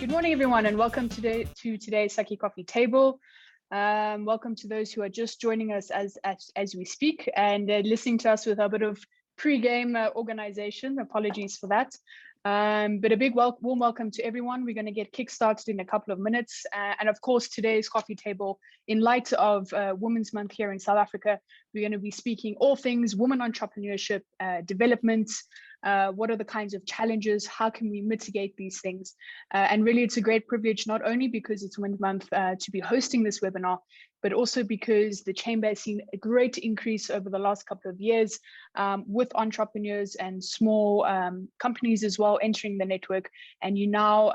Good morning, everyone, and welcome to today's Saki Coffee Table. Welcome to those who are just joining us as we speak and listening to us with a bit of pre-game organization. Apologies for that. But a big warm welcome to everyone. We're going to get kick-started in a couple of minutes. And of course, today's coffee table, in light of Women's Month here in South Africa, we're going to be speaking all things women entrepreneurship development. What are the kinds of challenges? How can we mitigate these things? And really, it's a great privilege, not only because it's Women's Month to be hosting this webinar, but also because the Chamber has seen a great increase over the last couple of years with entrepreneurs and small companies as well entering the network. And you now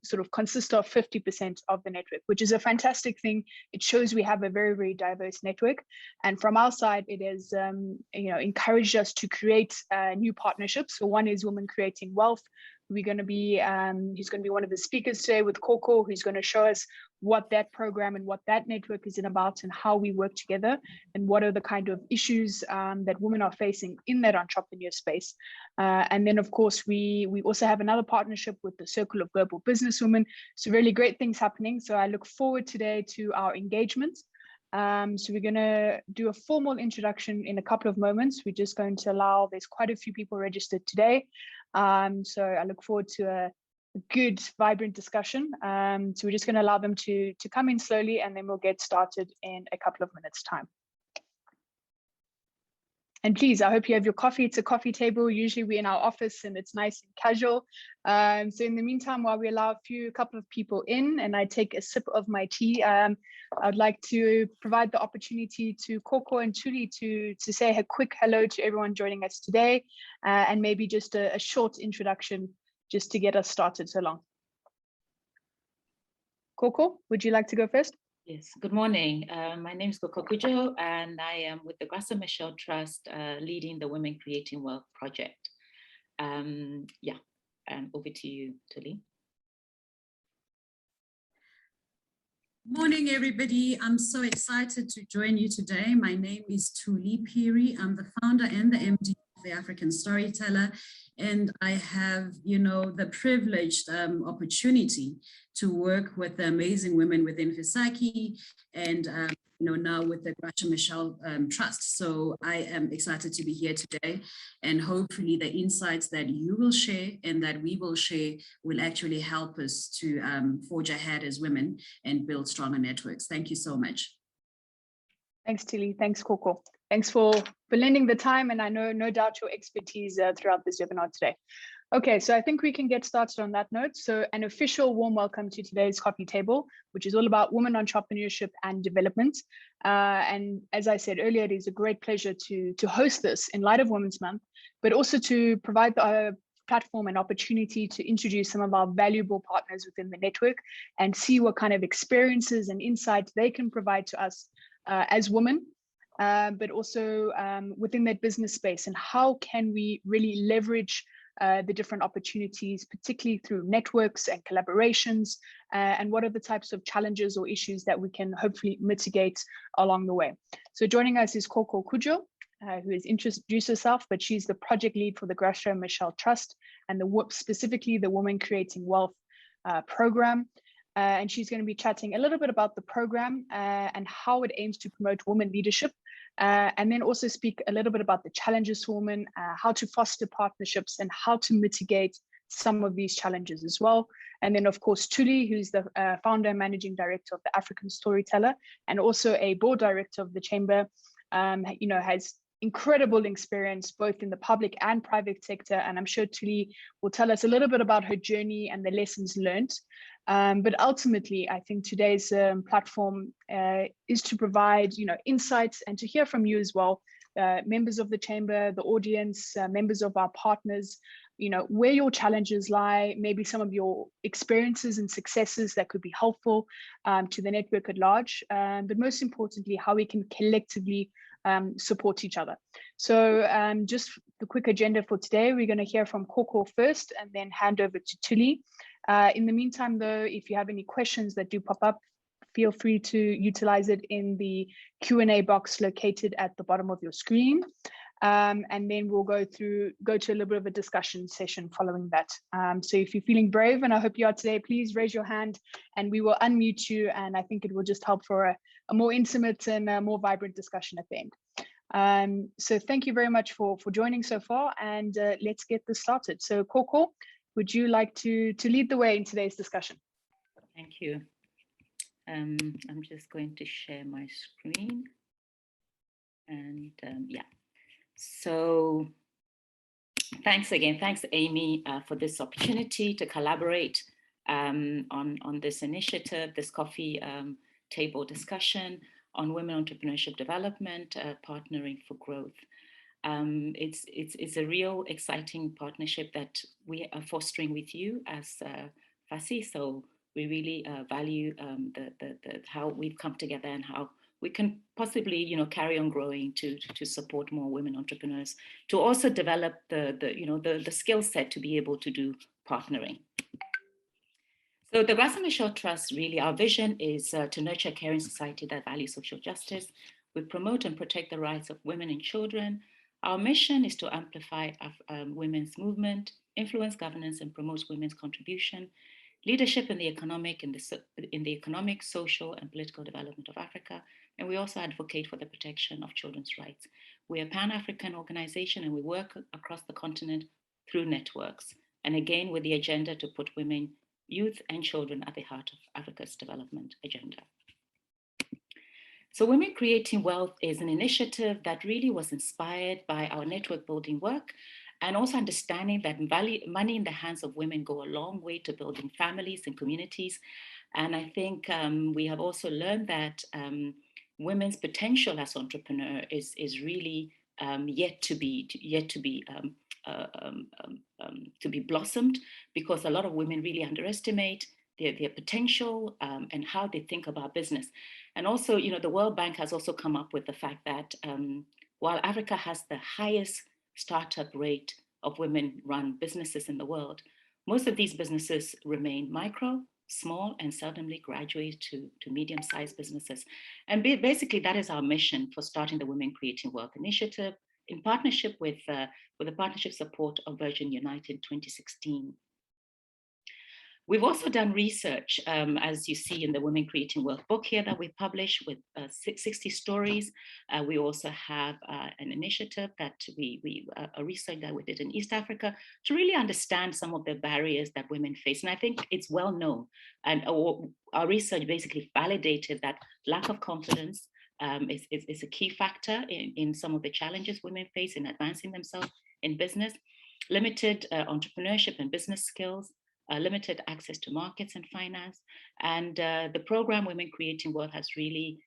sort of consist of 50% of the network, which is a fantastic thing. It shows we have a very, very diverse network. And from our side, it has encouraged us to create new partnerships. So one is Women Creating Wealth. We're going to be, he's going to be one of the speakers today with Korkor, who's going to show us what that program and what that network is about and how we work together and what are the kind of issues that women are facing in that entrepreneur space. And then, of course, we also have another partnership with the Circle of Global Businesswomen. So really great things happening. So I look forward today to our engagement. So we're going to do a formal introduction in a couple of moments. We're just going to allow, there's quite a few people registered today. So I look forward to a good, vibrant discussion. So we're just going to allow them to come in slowly, and then we'll get started in a couple of minutes' time. And please, I hope you have your coffee. It's a coffee table. Usually we're in our office and it's nice and casual. So in the meantime, while we allow a couple of people in and I take a sip of my tea, I'd like to provide the opportunity to Korkor and Thuli to say a quick hello to everyone joining us today, and maybe just a short introduction just to get us started so long. Korkor, would you like to go first? Yes, good morning. My name is Korkor Cudjoe, and I am with the Graça Machel Trust, leading the Women Creating Wealth project. And over to you, Thuli. Morning, everybody. I'm so excited to join you today. My name is Thulisile Phiri. I'm the founder and the MD of the African Storyteller, and I have, the privileged opportunity to work with the amazing women within e-FSACCI and, now with the Graça Machel Trust. So I am excited to be here today, and hopefully the insights that you will share and that we will share will actually help us to forge ahead as women and build stronger networks. Thank you so much. Thanks, Thuli. Thanks, Korkor. Thanks for lending the time, and I know no doubt your expertise throughout this webinar today. Okay, so I think we can get started on that note. So an official warm welcome to today's coffee table, which is all about women entrepreneurship and development. And as I said earlier, it is a great pleasure to host this in light of Women's Month, but also to provide the platform and opportunity to introduce some of our valuable partners within the network and see what kind of experiences and insights they can provide to us as women, but also within that business space, and how can we really leverage the different opportunities, particularly through networks and collaborations, and what are the types of challenges or issues that we can hopefully mitigate along the way. So joining us is Korkor Cudjoe, who has introduced herself, but she's the project lead for the Graça Machel Trust and specifically the Women Creating Wealth program. And she's going to be chatting a little bit about the program and how it aims to promote women leadership, and then also speak a little bit about the challenges for women, how to foster partnerships and how to mitigate some of these challenges as well. And then, of course, Thuli, who's the founder and managing director of the African Storyteller and also a board director of the Chamber, has incredible experience both in the public and private sector. And I'm sure Thuli will tell us a little bit about her journey and the lessons learned. But ultimately, I think today's platform is to provide, insights and to hear from you as well, members of the Chamber, the audience, members of our partners, where your challenges lie, maybe some of your experiences and successes that could be helpful to the network at large, but most importantly, how we can collectively support each other. So just the quick agenda for today, we're going to hear from Korkor first and then hand over to Thuli. In the meantime, though, if you have any questions that do pop up, feel free to utilize it in the Q&A box located at the bottom of your screen. and then we'll go to a little bit of a discussion session following that. So if you're feeling brave, and I hope you are today, please raise your hand and we will unmute you, and I think it will just help for a more intimate and a more vibrant discussion at the end. So thank you very much for joining so far, and let's get this started. So Korkor, would you like to lead the way in today's discussion? Thank you. I'm just going to share my screen. And yeah, so thanks again. Thanks, Amy, for this opportunity to collaborate on this initiative, this coffee table discussion on women entrepreneurship development, partnering for growth. It's a real exciting partnership that we are fostering with you as e-FSACCI. So we really value how we've come together and how we can possibly, carry on growing to support more women entrepreneurs, to also develop the skill set to be able to do partnering. So the Graça Machel Trust, really, our vision is to nurture a caring society that values social justice. We promote and protect the rights of women and children. Our mission is to amplify women's movement, influence governance, and promote women's contribution, leadership in the economic, social, and political development of Africa. And we also advocate for the protection of children's rights. We are a Pan-African organization, and we work across the continent through networks. And again, with the agenda to put women, youth, and children at the heart of Africa's development agenda. So Women Creating Wealth is an initiative that really was inspired by our network building work, and also understanding that money in the hands of women go a long way to building families and communities. And I think we have also learned that women's potential as entrepreneur is really yet to be blossomed, because a lot of women really underestimate their potential and how they think about business. And also, the World Bank has also come up with the fact that while Africa has the highest startup rate of women-run businesses in the world, most of these businesses remain micro, small, and seldomly graduate to medium-sized businesses. And basically, that is our mission for starting the Women Creating Wealth initiative in partnership with the partnership support of Virgin United in 2016. We've also done research, as you see in the Women Creating Wealth book here that we published, with 60 stories. We also have an initiative that a research that we did in East Africa to really understand some of the barriers that women face. And I think it's well known, and our research basically validated that lack of confidence is a key factor in some of the challenges women face in advancing themselves in business, limited entrepreneurship and business skills, limited access to markets and finance. And the program Women Creating Wealth has really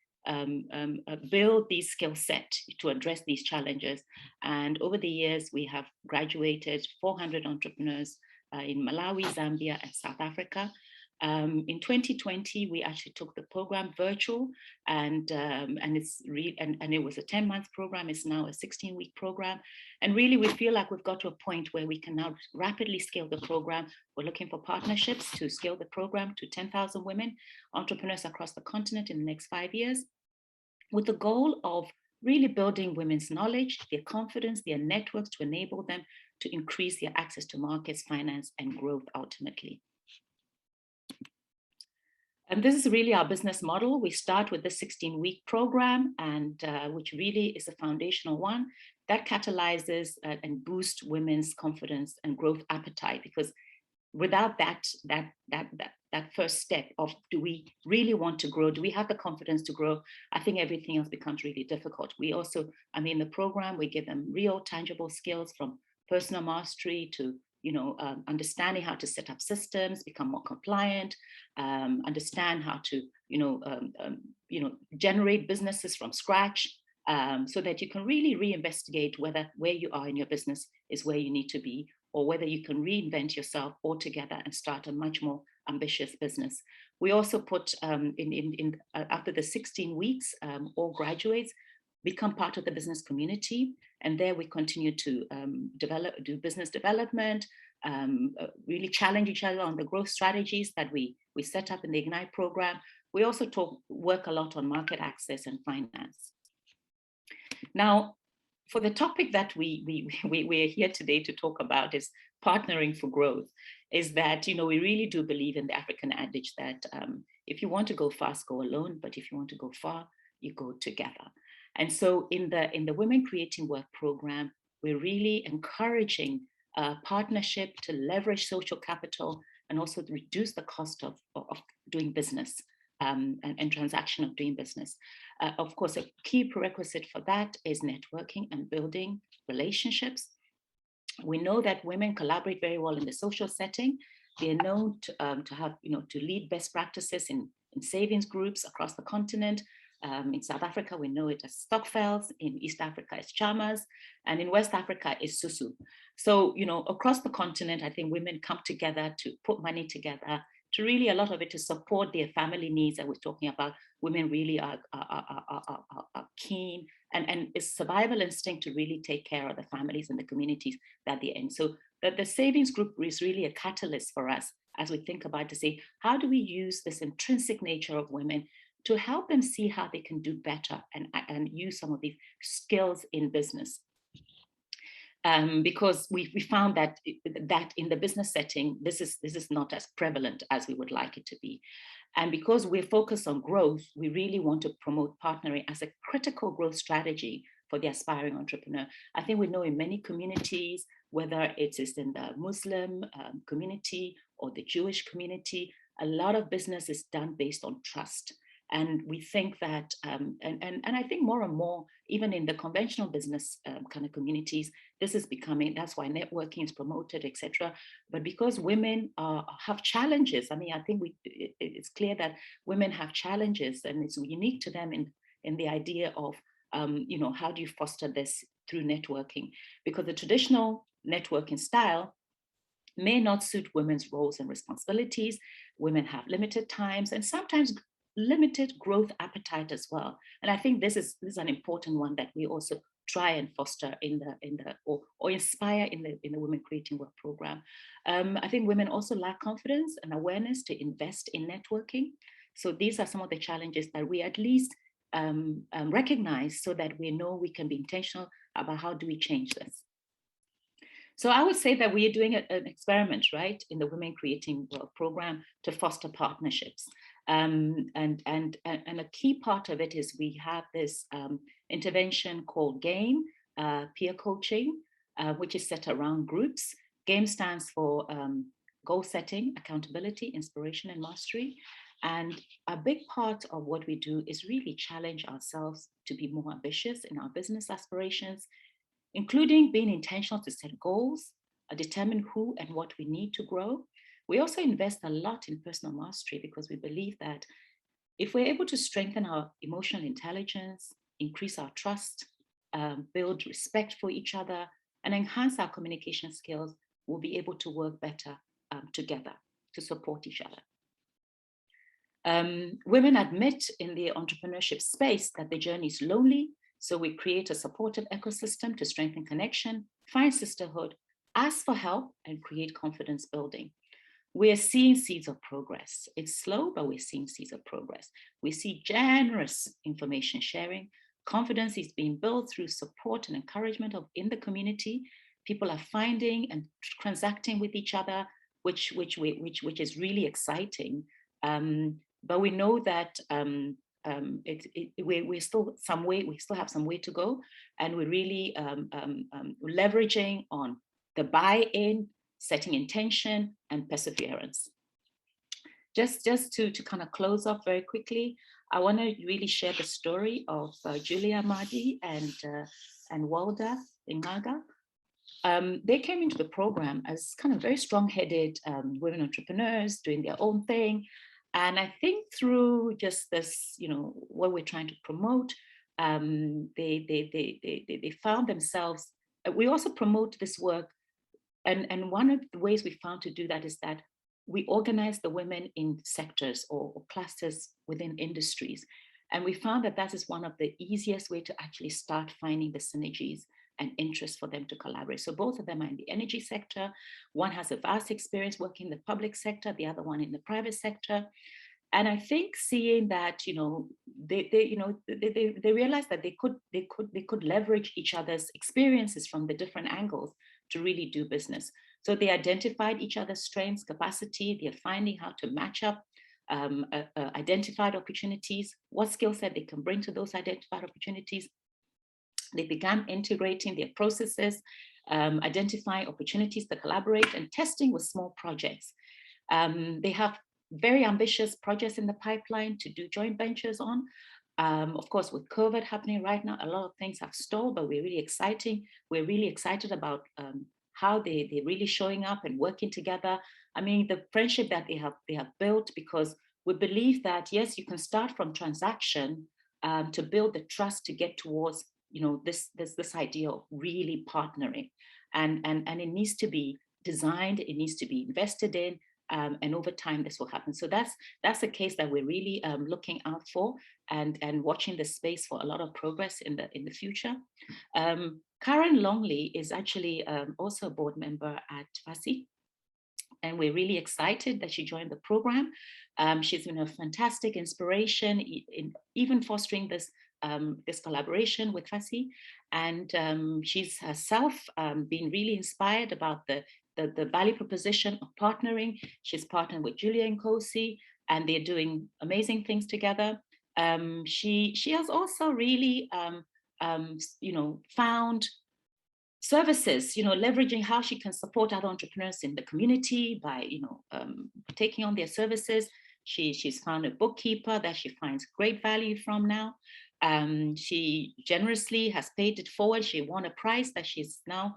built these skill sets to address these challenges. And over the years, we have graduated 400 entrepreneurs in Malawi, Zambia, and South Africa. In 2020, we actually took the program virtual, and it was a 10-month program. It's now a 16-week program. And really, we feel like we've got to a point where we can now rapidly scale the program. We're looking for partnerships to scale the program to 10,000 women entrepreneurs across the continent in the next 5 years, with the goal of really building women's knowledge, their confidence, their networks, to enable them to increase their access to markets, finance, and growth ultimately. And this is really our business model. We start with the 16-week program, and which really is a foundational one that catalyzes and boosts women's confidence and growth appetite. Because without that first step of, do we really want to grow? Do we have the confidence to grow? I think everything else becomes really difficult. We also, the program, we give them real tangible skills, from personal mastery to understanding how to set up systems, become more compliant, understand how to, generate businesses from scratch, so that you can really reinvestigate whether where you are in your business is where you need to be, or whether you can reinvent yourself altogether and start a much more ambitious business. We also put after the 16 weeks, all graduates become part of the business community. And there we continue to do business development, really challenge each other on the growth strategies that we set up in the Ignite program. We also work a lot on market access and finance. Now, for the topic that we are here today to talk about is partnering for growth, is that, you know, we really do believe in the African adage that if you want to go fast, go alone, but if you want to go far, you go together. And so in the Women Creating Work program, we're really encouraging partnership to leverage social capital and also to reduce the cost of doing business and transaction of doing business. Of course, a key prerequisite for that is networking and building relationships. We know that women collaborate very well in the social setting. They are known to have, you know, to lead best practices in savings groups across the continent. In South Africa, we know it as stokvels. In East Africa, it's chamas. And in West Africa, it's susu. So, you know, across the continent, I think women come together to put money together, to really, a lot of it to support their family needs that we're talking about. Women really are keen, and it's survival instinct to really take care of the families and the communities that they're in. So the savings group is really a catalyst for us as we think about to say, how do we use this intrinsic nature of women to help them see how they can do better and use some of these skills in business. Because we found that in the business setting, this is not as prevalent as we would like it to be. And because we're focused on growth, we really want to promote partnering as a critical growth strategy for the aspiring entrepreneur. I think we know in many communities, whether it is in the Muslim community or the Jewish community, a lot of business is done based on trust. And we think that, and I think more and more, even in the conventional business kind of communities, this is becoming, that's why networking is promoted, etc. But because women have challenges, I mean, I think it's clear that women have challenges, and it's unique to them in the idea of, you know, how do you foster this through networking? Because the traditional networking style may not suit women's roles and responsibilities. Women have limited times and sometimes limited growth appetite as well. And I think this is an important one that we also try and foster or inspire in the Women Creating Work program. I think women also lack confidence and awareness to invest in networking. So these are some of the challenges that we at least recognize, so that we know we can be intentional about how do we change this. So I would say that we are doing an experiment, right, in the Women Creating Work program to foster partnerships. And a key part of it is we have this intervention called GAME, peer coaching, which is set around groups. GAME stands for goal setting, accountability, inspiration, and mastery. And a big part of what we do is really challenge ourselves to be more ambitious in our business aspirations, including being intentional to set goals, determine who and what we need to grow. We also invest a lot in personal mastery because we believe that if we're able to strengthen our emotional intelligence, increase our trust, build respect for each other, and enhance our communication skills, we'll be able to work better together to support each other. Women admit in the entrepreneurship space that the journey is lonely, so we create a supportive ecosystem to strengthen connection, find sisterhood, ask for help, and create confidence building. We're seeing seeds of progress. It's slow, but we're seeing seeds of progress. We see generous information sharing. Confidence is being built through support and encouragement in the community. People are finding and transacting with each other, which is really exciting. But we know that we still have some way to go, and we're really leveraging on the buy-in, setting intention, and perseverance. Just to kind of close off very quickly, I want to really share the story of Julia Mahdi and Walda Ingaga. They came into the program as kind of very strong-headed women entrepreneurs doing their own thing. And I think through just this, you know, what we're trying to promote, they found themselves, we also promote this work. And one of the ways we found to do that is that we organize the women in sectors or clusters within industries. And we found that that is one of the easiest way to actually start finding the synergies and interest for them to collaborate. So both of them are in the energy sector. One has a vast experience working in the public sector, the other one in the private sector. And I think seeing that, they realized that they could leverage each other's experiences from the different angles to really do business. So they identified each other's strengths, capacity. They're finding how to match up identified opportunities, what skill set they can bring to those identified opportunities. They began integrating their processes, identifying opportunities to collaborate, and testing with small projects. They have very ambitious projects in the pipeline to do joint ventures on. Of course, with COVID happening right now, a lot of things have stalled, but we're really excited about how they're really showing up and working together. I mean, the friendship that they have built, because we believe that, yes, you can start from transaction to build the trust to get towards, this idea of really partnering. And it needs to be designed, it needs to be invested in, and over time this will happen. So that's a case that we're really looking out for and watching the space for a lot of progress in the future. Karen Longley is actually also a board member at e-FSACCI, and we're really excited that she joined the program. She's been a fantastic inspiration in even fostering this collaboration with e-FSACCI, and she's herself been really inspired about the value proposition of partnering. She's partnered with Julia Nkosi, and they're doing amazing things together. She has also really found services, leveraging how she can support other entrepreneurs in the community by, taking on their services. She's found a bookkeeper that she finds great value from now. She generously has paid it forward. She won a prize that she's now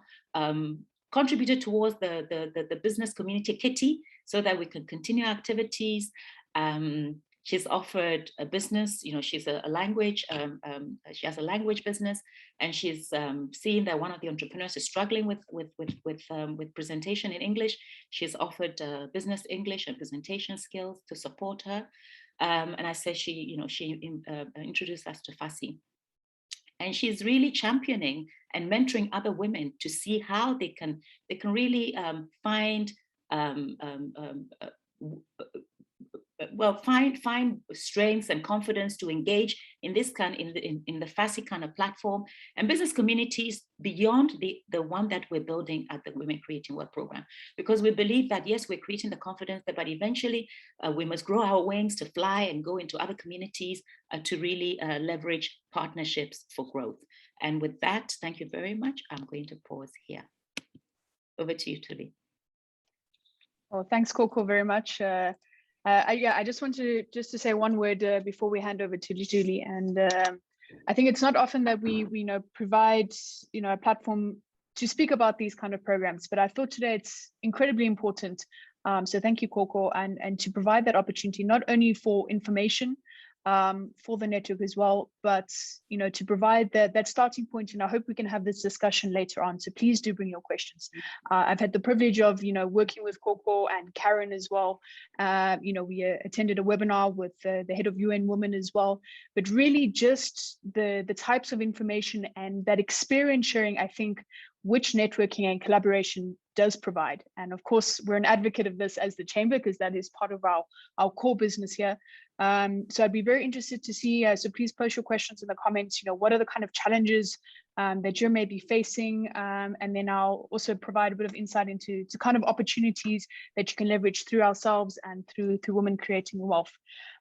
contributed towards the business community kitty so that we can continue activities. She's offered a business, she's a language, she has a language business, and she's seeing that one of the entrepreneurs is struggling with presentation in English. She's offered business English and presentation skills to support her. And I said she introduced us to e-FSACCI. And she's really championing and mentoring other women to see how they can really find find strengths and confidence to engage in this in the e-FSACCI kind of platform and business communities beyond the one that we're building at the Women Creating Work program, because we believe that yes, we're creating the confidence, but eventually we must grow our wings to fly and go into other communities to really leverage partnerships for growth. And with that, thank you very much. I'm going to pause here. Over to you, Tuli. Well, thanks, Korkor, very much. I just want to say one word before we hand over to Julie. And I think it's not often that we provide a platform to speak about these kind of programs, but I thought today it's incredibly important. So thank you, Korkor, and to provide that opportunity not only for information for the network as well, but to provide that starting point. And I hope we can have this discussion later on. So please do bring your questions. I've had the privilege of working with Korkor and Karen as well. We attended a webinar with the head of UN Women as well. But really, just the types of information and that experience sharing, I think, which networking and collaboration does provide. And of course, we're an advocate of this as the Chamber, because that is part of our core business here. So I'd be very interested to see, so please post your questions in the comments, what are the kind of challenges that you may be facing? And then I'll also provide a bit of insight into kind of opportunities that you can leverage through ourselves and through Women Creating Wealth.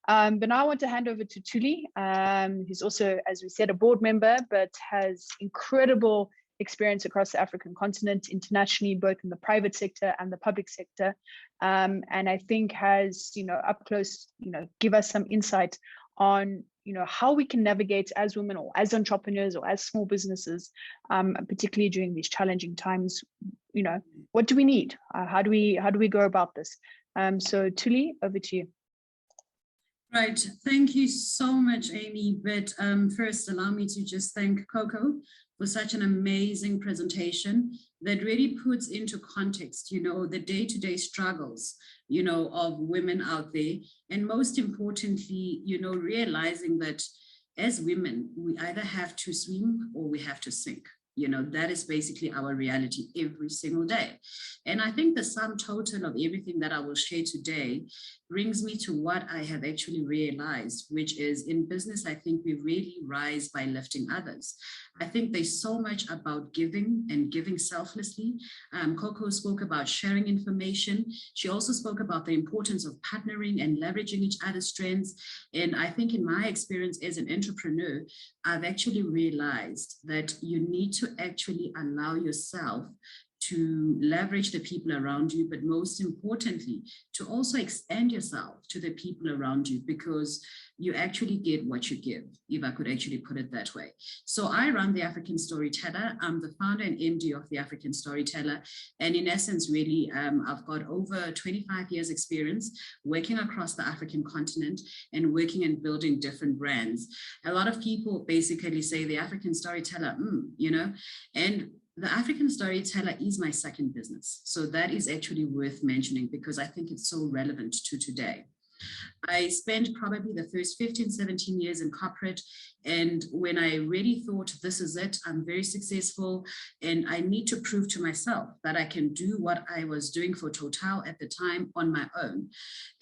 But now I want to hand over to Tuli, who's also, as we said, a board member, but has incredible experience across the African continent, internationally, both in the private sector and the public sector. And I think has, up close, give us some insight on, how we can navigate as women or as entrepreneurs or as small businesses, particularly during these challenging times. What do we need? How do we go about this? So Tuli, over to you. Right, thank you so much, Amy. But first, allow me to just thank Korkor for such an amazing presentation that really puts into context, the day-to-day struggles, of women out there. And most importantly, realizing that as women, we either have to swim or we have to sink, You know, that is basically our reality every single day. And I think the sum total of everything that I will share today brings me to what I have actually realized, which is in business, I think we really rise by lifting others. I think there's so much about giving and giving selflessly. Korkor spoke about sharing information. She also spoke about the importance of partnering and leveraging each other's strengths. And I think in my experience as an entrepreneur, I've actually realized that you need to actually allow yourself to leverage the people around you, but most importantly, to also extend yourself to the people around you, because you actually get what you give, if I could actually put it that way. So I run the African Storyteller. I'm the founder and MD of the African Storyteller. And in essence, really, I've got over 25 years experience working across the African continent and working and building different brands. A lot of people basically say the African Storyteller, you know, and the African Storyteller is my second business. So that is actually worth mentioning because I think it's so relevant to today. I spent probably the first 15, 17 years in corporate. And when I really thought, this is it, I'm very successful and I need to prove to myself that I can do what I was doing for Total at the time on my own.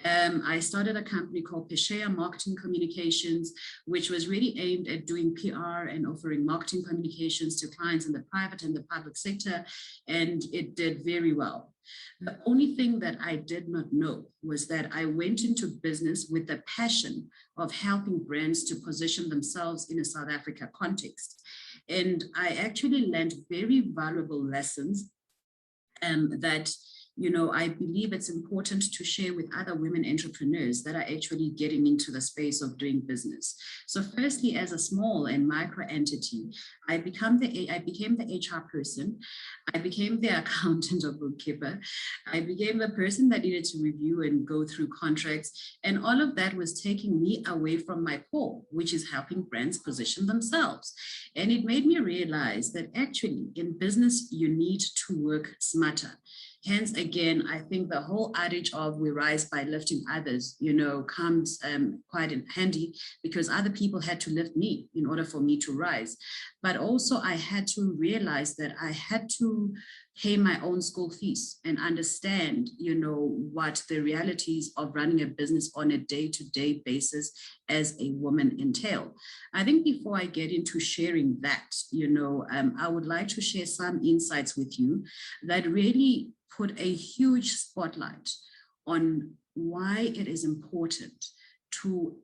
I started a company called Peshea Marketing Communications, which was really aimed at doing PR and offering marketing communications to clients in the private and the public sector. And it did very well. The only thing that I did not know was that I went into business with the passion of helping brands to position themselves in a South Africa context. And I actually learned very valuable lessons that, you know, I believe it's important to share with other women entrepreneurs that are actually getting into the space of doing business. So firstly, as a small and micro entity, I became the HR person. I became the accountant or bookkeeper. I became the person that needed to review and go through contracts. And all of that was taking me away from my core, which is helping brands position themselves. And it made me realize that actually in business, you need to work smarter. Hence, again, I think the whole adage of we rise by lifting others, you know, comes quite in handy because other people had to lift me in order for me to rise. But also I had to realize that I had to pay my own school fees and understand, you know, what the realities of running a business on a day-to-day basis as a woman entail. I think before I get into sharing that, you know, I would like to share some insights with you that really put a huge spotlight on why it is important to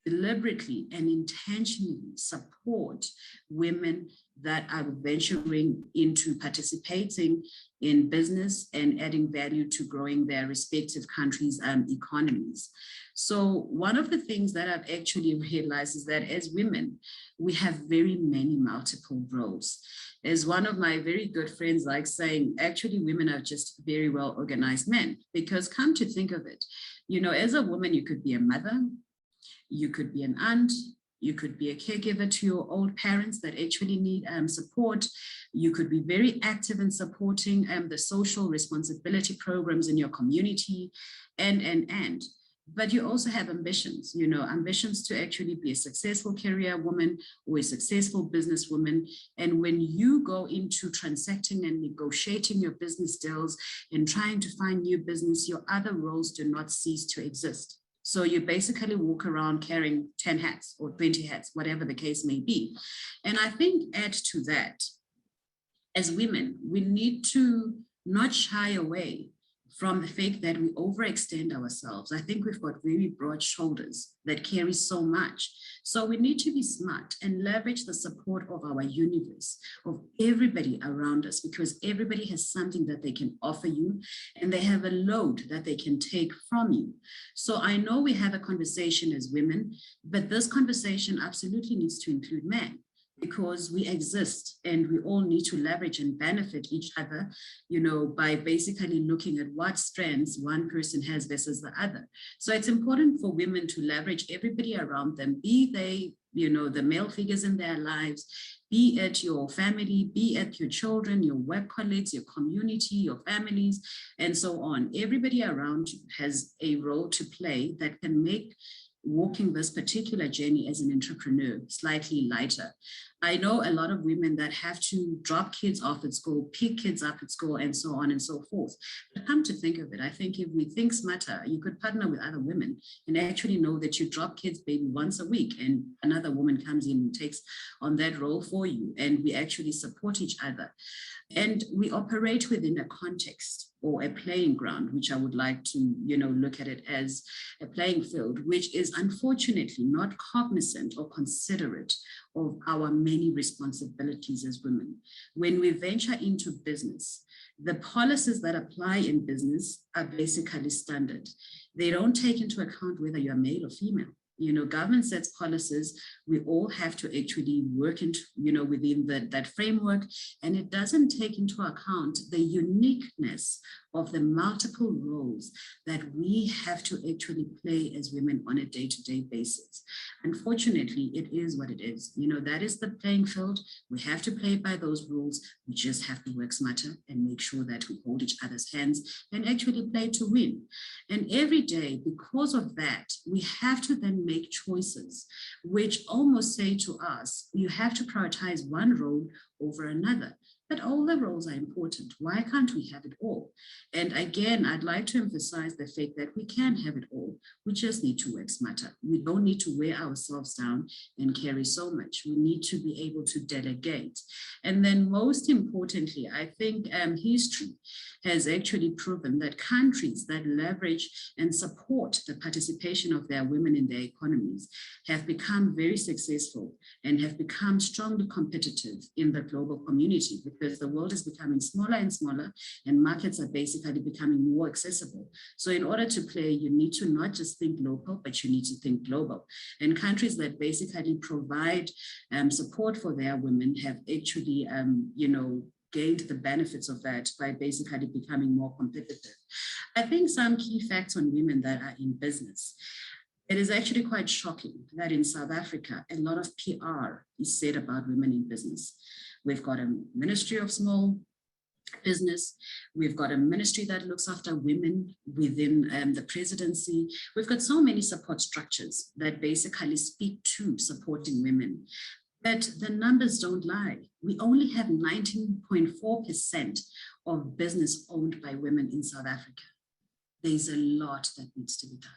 deliberately and intentionally support women that are venturing into participating in business and adding value to growing their respective countries' economies. So one of the things that I've actually realized is that as women, we have very many multiple roles. As one of my very good friends likes saying, actually women are just very well organized men, because come to think of it, you know, as a woman, you could be a mother, you could be an aunt, you could be a caregiver to your old parents that actually need support. You could be very active in supporting the social responsibility programs in your community and. But you also have ambitions, you know, ambitions to actually be a successful career woman or a successful businesswoman. And when you go into transacting and negotiating your business deals and trying to find new business, your other roles do not cease to exist. So you basically walk around carrying 10 hats or 20 hats, whatever the case may be. And I think add to that, as women, we need to not shy away from the fact that we overextend ourselves. I think we've got very broad shoulders that carry so much. So we need to be smart and leverage the support of our universe, of everybody around us, because everybody has something that they can offer you and they have a load that they can take from you. So I know we have a conversation as women, but this conversation absolutely needs to include men, because we exist and we all need to leverage and benefit each other, you know, by basically looking at what strengths one person has versus the other. So it's important for women to leverage everybody around them, be they, you know, the male figures in their lives, be it your family, be it your children, your work colleagues, your community, your families, and so on. Everybody around you has a role to play that can make walking this particular journey as an entrepreneur slightly lighter. I know a lot of women that have to drop kids off at school, pick kids up at school, and so on and so forth. But come to think of it, I think if we think smarter, you could partner with other women and actually know that you drop kids maybe once a week and another woman comes in and takes on that role for you, and we actually support each other. And we operate within a context or a playing ground, which I would like to, look at it as a playing field, which is unfortunately not cognizant or considerate of our many responsibilities as women. When we venture into business, the policies that apply in business are basically standard. They don't take into account whether you're male or female. Government sets policies. We all have to actually work into, within that framework, and it doesn't take into account the uniqueness of the multiple roles that we have to actually play as women on a day-to-day basis. Unfortunately, it is what it is. That is the playing field. We have to play by those rules. We just have to work smarter and make sure that we hold each other's hands and actually play to win. And every day, because of that, we have to then make choices which almost say to us, you have to prioritize one role over another. But all the roles are important. Why can't we have it all? And again, I'd like to emphasize the fact that we can have it all. We just need to work smarter. We don't need to wear ourselves down and carry so much. We need to be able to delegate. And then most importantly, I think history has actually proven that countries that leverage and support the participation of their women in their economies have become very successful and have become strongly competitive in the global community, because the world is becoming smaller and smaller and markets are basically becoming more accessible. So in order to play, you need to not just think local, but you need to think global. And countries that basically provide support for their women have actually, gained the benefits of that by basically becoming more competitive. I think some key facts on women that are in business. It is actually quite shocking that in South Africa, a lot of PR is said about women in business. We've got a Ministry of Small Business. We've got a ministry that looks after women within the presidency. We've got so many support structures that basically speak to supporting women. But the numbers don't lie. We only have 19.4% of business owned by women in South Africa. There's a lot that needs to be done.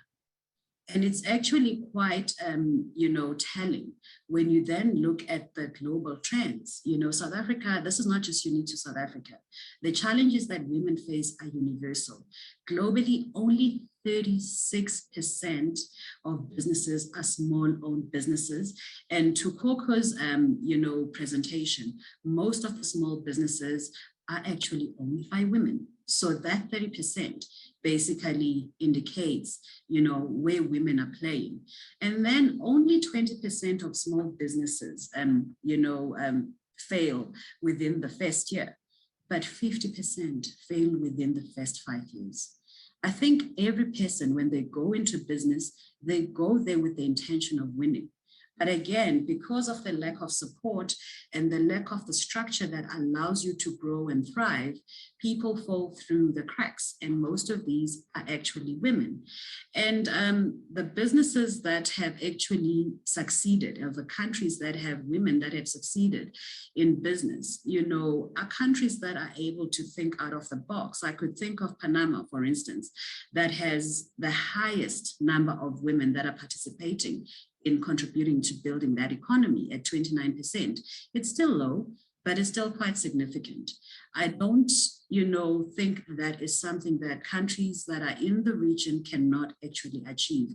And it's actually quite, telling when you then look at the global trends. South Africa, this is not just unique to South Africa. The challenges that women face are universal. Globally, only 36% of businesses are small-owned businesses. And to Korkor's, presentation, most of the small businesses are actually owned by women. So that 30% basically indicates, where women are playing. And then only 20% of small businesses, fail within the first year, but 50% fail within the first 5 years. I think every person, when they go into business, they go there with the intention of winning. But again, because of the lack of support and the lack of the structure that allows you to grow and thrive, people fall through the cracks. And most of these are actually women. And the businesses that have actually succeeded, or the countries that have women that have succeeded in business, are countries that are able to think out of the box. I could think of Panama, for instance, that has the highest number of women that are participating in contributing to building that economy at 29%. It's still low, but it's still quite significant. I don't, think that is something that countries that are in the region cannot actually achieve.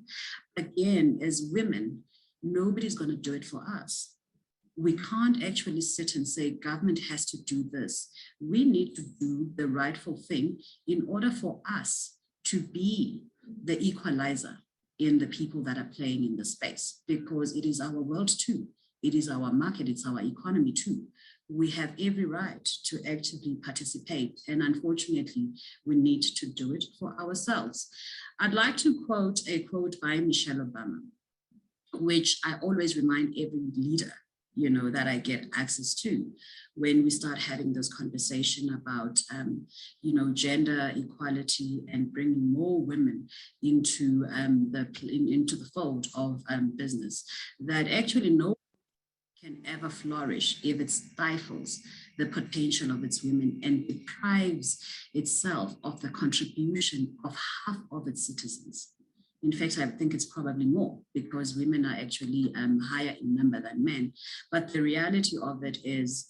Again, as women, nobody's going to do it for us. We can't actually sit and say government has to do this. We need to do the rightful thing in order for us to be the equalizer in the people that are playing in the space, because it is our world too. It is our market, it's our economy too. We have every right to actively participate, and unfortunately, we need to do it for ourselves. I'd like to quote a quote by Michelle Obama, which I always remind every leader, that I get access to when we start having this conversation about, gender equality and bringing more women into the fold of business, that actually no can ever flourish if it stifles the potential of its women and deprives itself of the contribution of half of its citizens. In fact, I think it's probably more because women are actually higher in number than men. But the reality of it is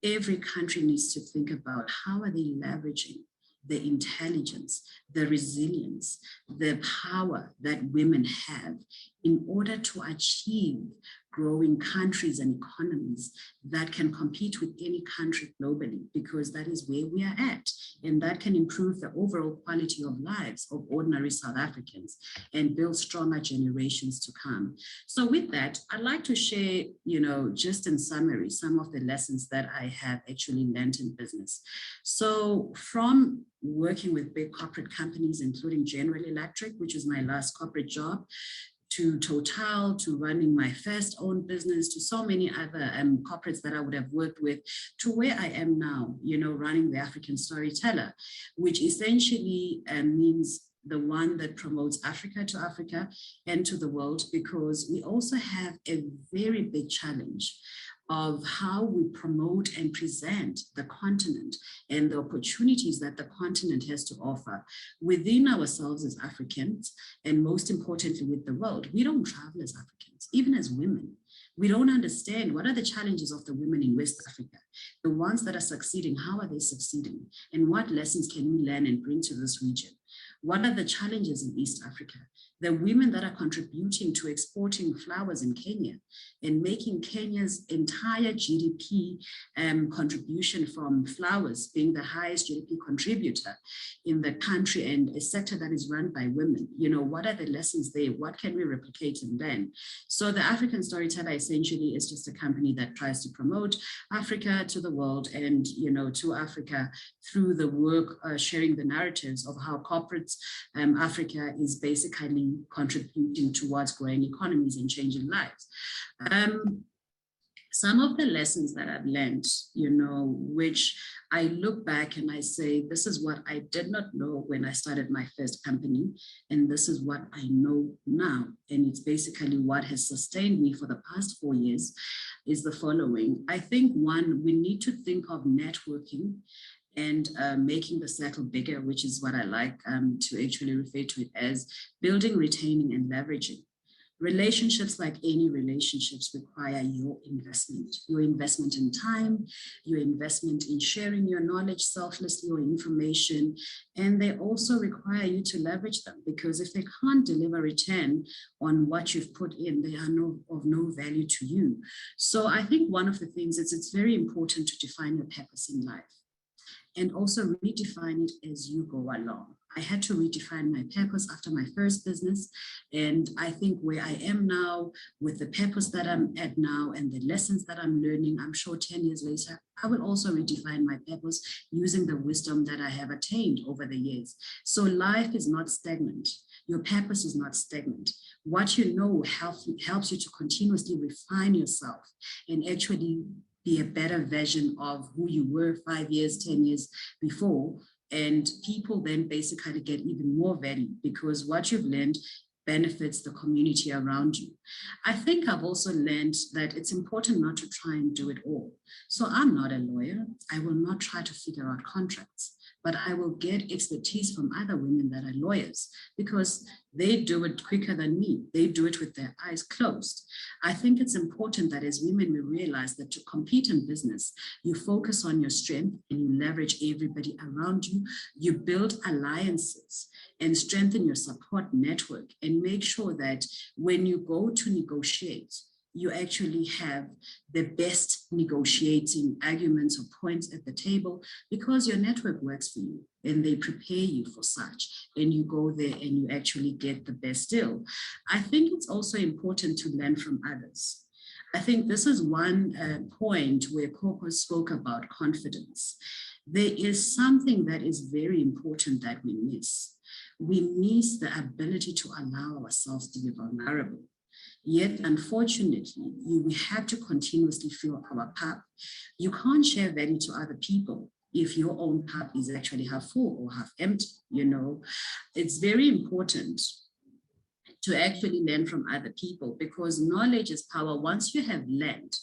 every country needs to think about how are they leveraging the intelligence, the resilience, the power that women have in order to achieve growing countries and economies that can compete with any country globally, because that is where we are at. And that can improve the overall quality of lives of ordinary South Africans and build stronger generations to come. So with that, I'd like to share, just in summary, some of the lessons that I have actually learned in business. So from working with big corporate companies, including General Electric, which was my last corporate job, to Total, to running my first own business, to so many other corporates that I would have worked with, to where I am now, running the African Storyteller, which essentially means the one that promotes Africa to Africa and to the world, because we also have a very big challenge of how we promote and present the continent and the opportunities that the continent has to offer within ourselves as Africans, and most importantly with the world. We don't travel as Africans, even as women. We don't understand what are the challenges of the women in West Africa, the ones that are succeeding, how are they succeeding, and what lessons can we learn and bring to this region? What are the challenges in East Africa? The women that are contributing to exporting flowers in Kenya and making Kenya's entire GDP contribution from flowers being the highest GDP contributor in the country, and a sector that is run by women. What are the lessons there? What can we replicate and learn? So the African Storyteller essentially is just a company that tries to promote Africa to the world and, to Africa through the work, sharing the narratives of how corporates, Africa is basically contributing towards growing economies and changing lives. Some of the lessons that I've learned, which I look back and I say, this is what I did not know when I started my first company, and this is what I know now. And it's basically what has sustained me for the past 4 years, is the following. I think, one, we need to think of networking and making the circle bigger, which is what I like to actually refer to it as building, retaining, and leveraging. Relationships, like any relationships, require your investment in time, your investment in sharing your knowledge selflessly or information, and they also require you to leverage them, because if they can't deliver return on what you've put in, they are of no value to you. So I think one of the things is it's very important to define your purpose in life, and also redefine it as you go along. I had to redefine my purpose after my first business. And I think where I am now, with the purpose that I'm at now and the lessons that I'm learning, I'm sure 10 years later, I will also redefine my purpose using the wisdom that I have attained over the years. So life is not stagnant. Your purpose is not stagnant. What you know helps you to continuously refine yourself and actually be a better version of who you were 5 years, 10 years before. And people then basically get even more value because what you've learned benefits the community around you. I think I've also learned that it's important not to try and do it all. So I'm not a lawyer. I will not try to figure out contracts, but I will get expertise from other women that are lawyers because they do it quicker than me. They do it with their eyes closed. I think it's important that as women, we realize that to compete in business, you focus on your strength and you leverage everybody around you. You build alliances and strengthen your support network and make sure that when you go to negotiate, you actually have the best negotiating arguments or points at the table because your network works for you and they prepare you for such. And you go there and you actually get the best deal. I think it's also important to learn from others. I think this is one point where Korkor spoke about confidence. There is something that is very important that we miss. We miss the ability to allow ourselves to be vulnerable. Yet, unfortunately, we have to continuously fill our cup. You can't share value to other people if your own cup is actually half full or half empty, It's very important to actually learn from other people, because knowledge is power. Once you have learned,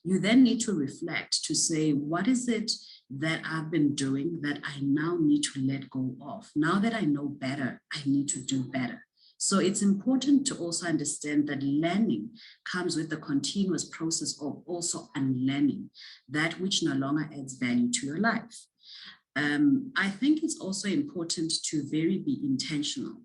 you then need to reflect to say, what is it that I've been doing that I now need to let go of? Now that I know better, I need to do better. So it's important to also understand that learning comes with the continuous process of also unlearning that which no longer adds value to your life. I think it's also important to be intentional.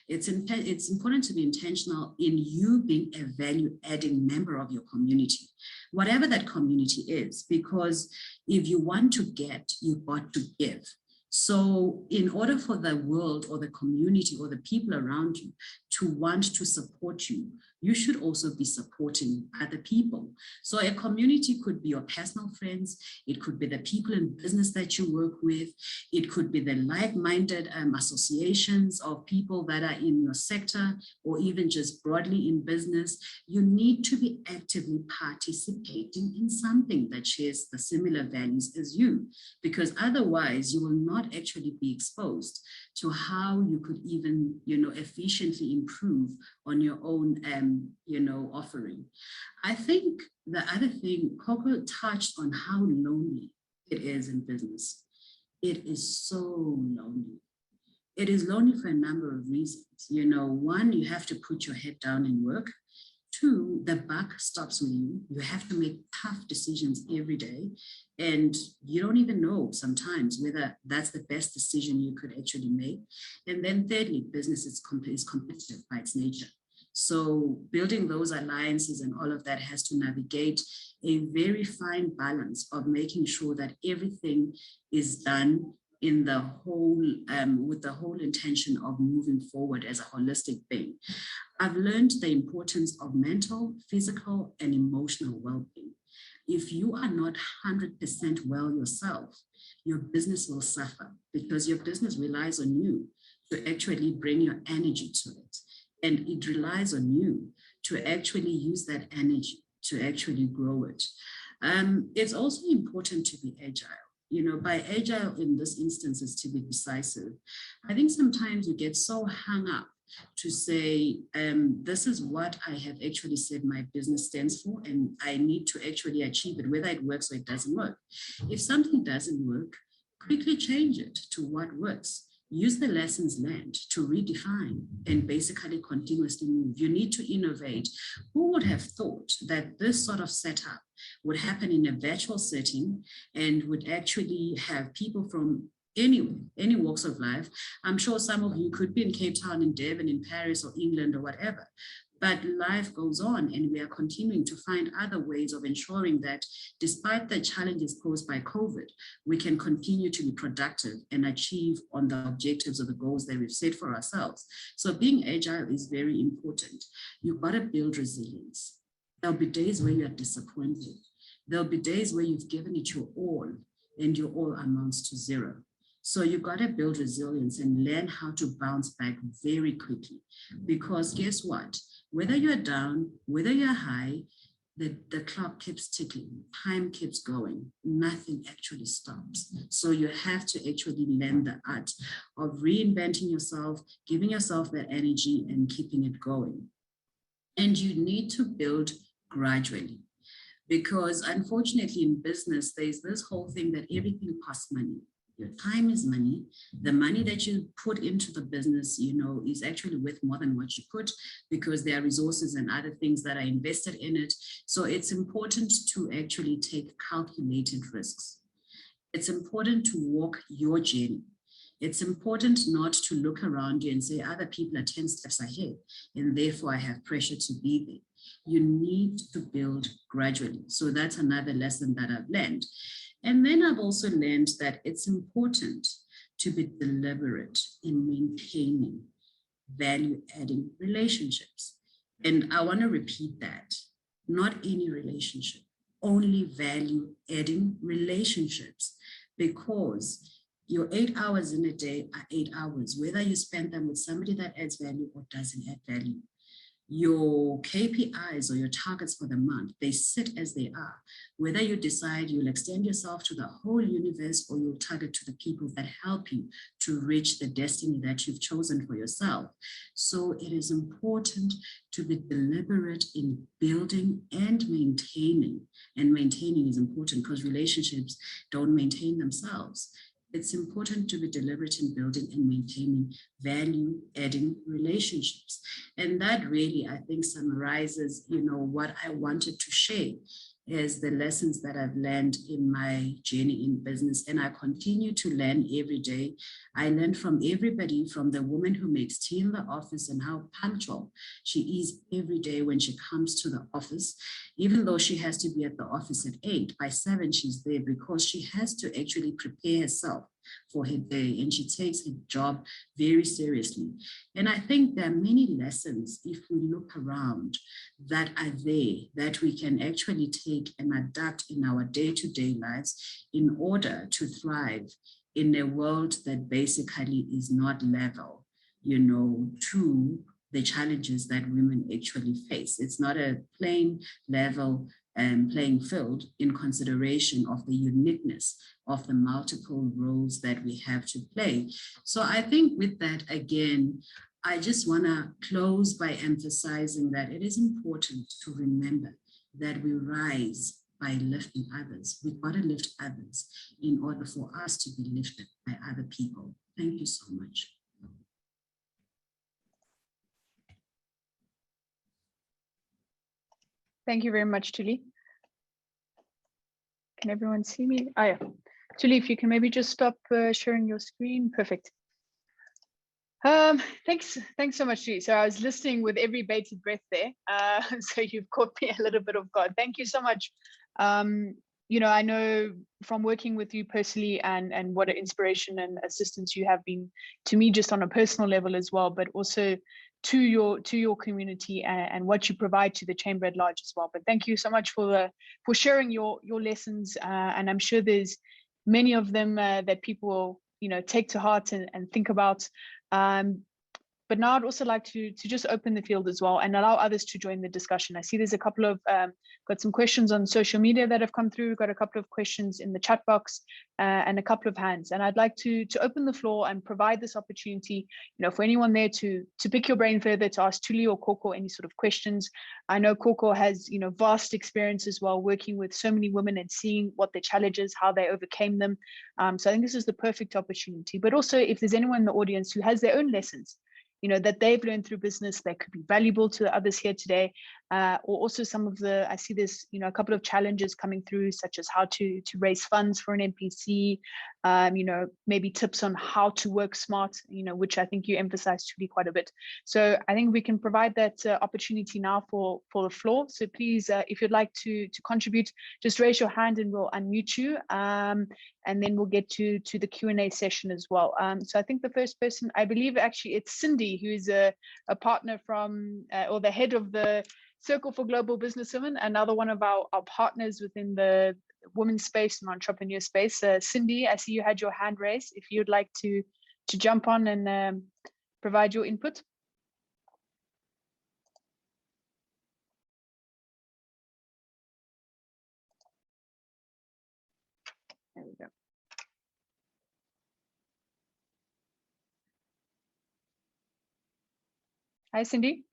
It's important to be intentional in you being a value-adding member of your community, whatever that community is, because if you want to get, you've got to give. So in order for the world or the community or the people around you to want to support you, you should also be supporting other people. So a community could be your personal friends. It could be the people in business that you work with. It could be the like-minded associations of people that are in your sector, or even just broadly in business. You need to be actively participating in something that shares the similar values as you, because otherwise you will not actually be exposed to how you could even, efficiently improve on your own, offering. I think the other thing, Korkor touched on how lonely it is in business. It is so lonely. It is lonely for a number of reasons. One, you have to put your head down and work. Two, the buck stops with you. You have to make tough decisions every day. And you don't even know sometimes whether that's the best decision you could actually make. And then thirdly, business is competitive by its nature. So building those alliances and all of that has to navigate a very fine balance of making sure that everything is done in the whole, with the whole intention of moving forward as a holistic being. I've learned the importance of mental, physical, and emotional well-being. If you are not 100% well yourself, your business will suffer, because your business relies on you to actually bring your energy to it. And it relies on you to actually use that energy to actually grow it. It's also important to be agile. By agile in this instance is to be decisive. I think sometimes we get so hung up to say, this is what I have actually said my business stands for, and I need to actually achieve it, whether it works or it doesn't work. If something doesn't work, quickly change it to what works. Use the lessons learned to redefine and basically continuously move. You need to innovate. Who would have thought that this sort of setup would happen in a virtual setting and would actually have people from any walks of life? I'm sure some of you could be in Cape Town, in Durban, in Paris or England or whatever. But life goes on, and we are continuing to find other ways of ensuring that despite the challenges posed by COVID, we can continue to be productive and achieve on the objectives or the goals that we've set for ourselves. So being agile is very important. You've got to build resilience. There'll be days where you are disappointed. There'll be days where you've given it your all and your all amounts to zero. So you've got to build resilience and learn how to bounce back very quickly, because guess what? Whether you're down, whether you're high, the clock keeps ticking, time keeps going, nothing actually stops. So you have to actually learn the art of reinventing yourself, giving yourself that energy and keeping it going. And you need to build gradually, because unfortunately in business, there's this whole thing that everything costs money. Your time is money. The money that you put into the business, is actually worth more than what you put, because there are resources and other things that are invested in it. So it's important to actually take calculated risks. It's important to walk your journey. It's important not to look around you and say other people are 10 steps ahead and therefore I have pressure to be there. You need to build gradually. So that's another lesson that I've learned. And then I've also learned that it's important to be deliberate in maintaining value-adding relationships. And I want to repeat that. Not any relationship, only value-adding relationships, because your 8 hours in a day are 8 hours, whether you spend them with somebody that adds value or doesn't add value. your KPIs or your targets for the month, they sit as they are. Whether you decide you'll extend yourself to the whole universe or you'll target to the people that help you to reach the destiny that you've chosen for yourself. So it is important to be deliberate in building and maintaining. And maintaining is important because relationships don't maintain themselves. It's important to be deliberate in building and maintaining value-adding relationships. And that really, I think, summarizes, what I wanted to share as the lessons that I've learned in my journey in business. And I continue to learn every day. I learn from everybody, from the woman who makes tea in the office and how punctual she is every day when she comes to the office, even though she has to be at the office at 8, by 7 she's there because she has to actually prepare herself for her day, and she takes her job very seriously. And I think there are many lessons, if we look around, that are there that we can actually take and adapt in our day-to-day lives in order to thrive in a world that basically is not level, to the challenges that women actually face. It's not a plain level playing field in consideration of the uniqueness of the multiple roles that we have to play. So I think with that, again, I just want to close by emphasizing that it is important to remember that we rise by lifting others. We've got to lift others in order for us to be lifted by other people. Thank you so much. Thank you very much, Thuli. Can everyone see me? Oh, yeah. Thuli, if you can maybe just stop sharing your screen. Perfect. Thanks so much, Thuli. So I was listening with every bated breath there. So you've caught me a little bit off guard. Thank you so much. I know from working with you personally and what an inspiration and assistance you have been to me just on a personal level as well, but also to your community and what you provide to the chamber at large as well. But thank you so much for sharing your lessons, and I'm sure there's many of them that people will take to heart and think about. But now I'd also like to just open the field as well and allow others to join the discussion. I see there's a couple of, got some questions on social media that have come through. We've got a couple of questions in the chat box and a couple of hands. And I'd like to open the floor and provide this opportunity, for anyone there to pick your brain further, to ask Thuli or Korkor any sort of questions. I know Korkor has, vast experience as well, working with so many women and seeing what their challenges, how they overcame them. So I think this is the perfect opportunity. But also if there's anyone in the audience who has their own lessons, that they've learned through business that could be valuable to others here today, or also some of I see there's, a couple of challenges coming through, such as how to raise funds for an NPC, maybe tips on how to work smart, which I think you emphasized to be quite a bit. So I think we can provide that opportunity now for the floor. So please, if you'd like to contribute, just raise your hand and we'll unmute you. And then we'll get to the Q&A session as well. So I think the first person, I believe actually it's Cindy, who is a partner from, or the head of the Circle for Global Businesswomen, another one of our partners within the women's space and entrepreneur space. Cindy, I see you had your hand raised. If you'd like to jump on and provide your input. There we go. Hi, Cindy.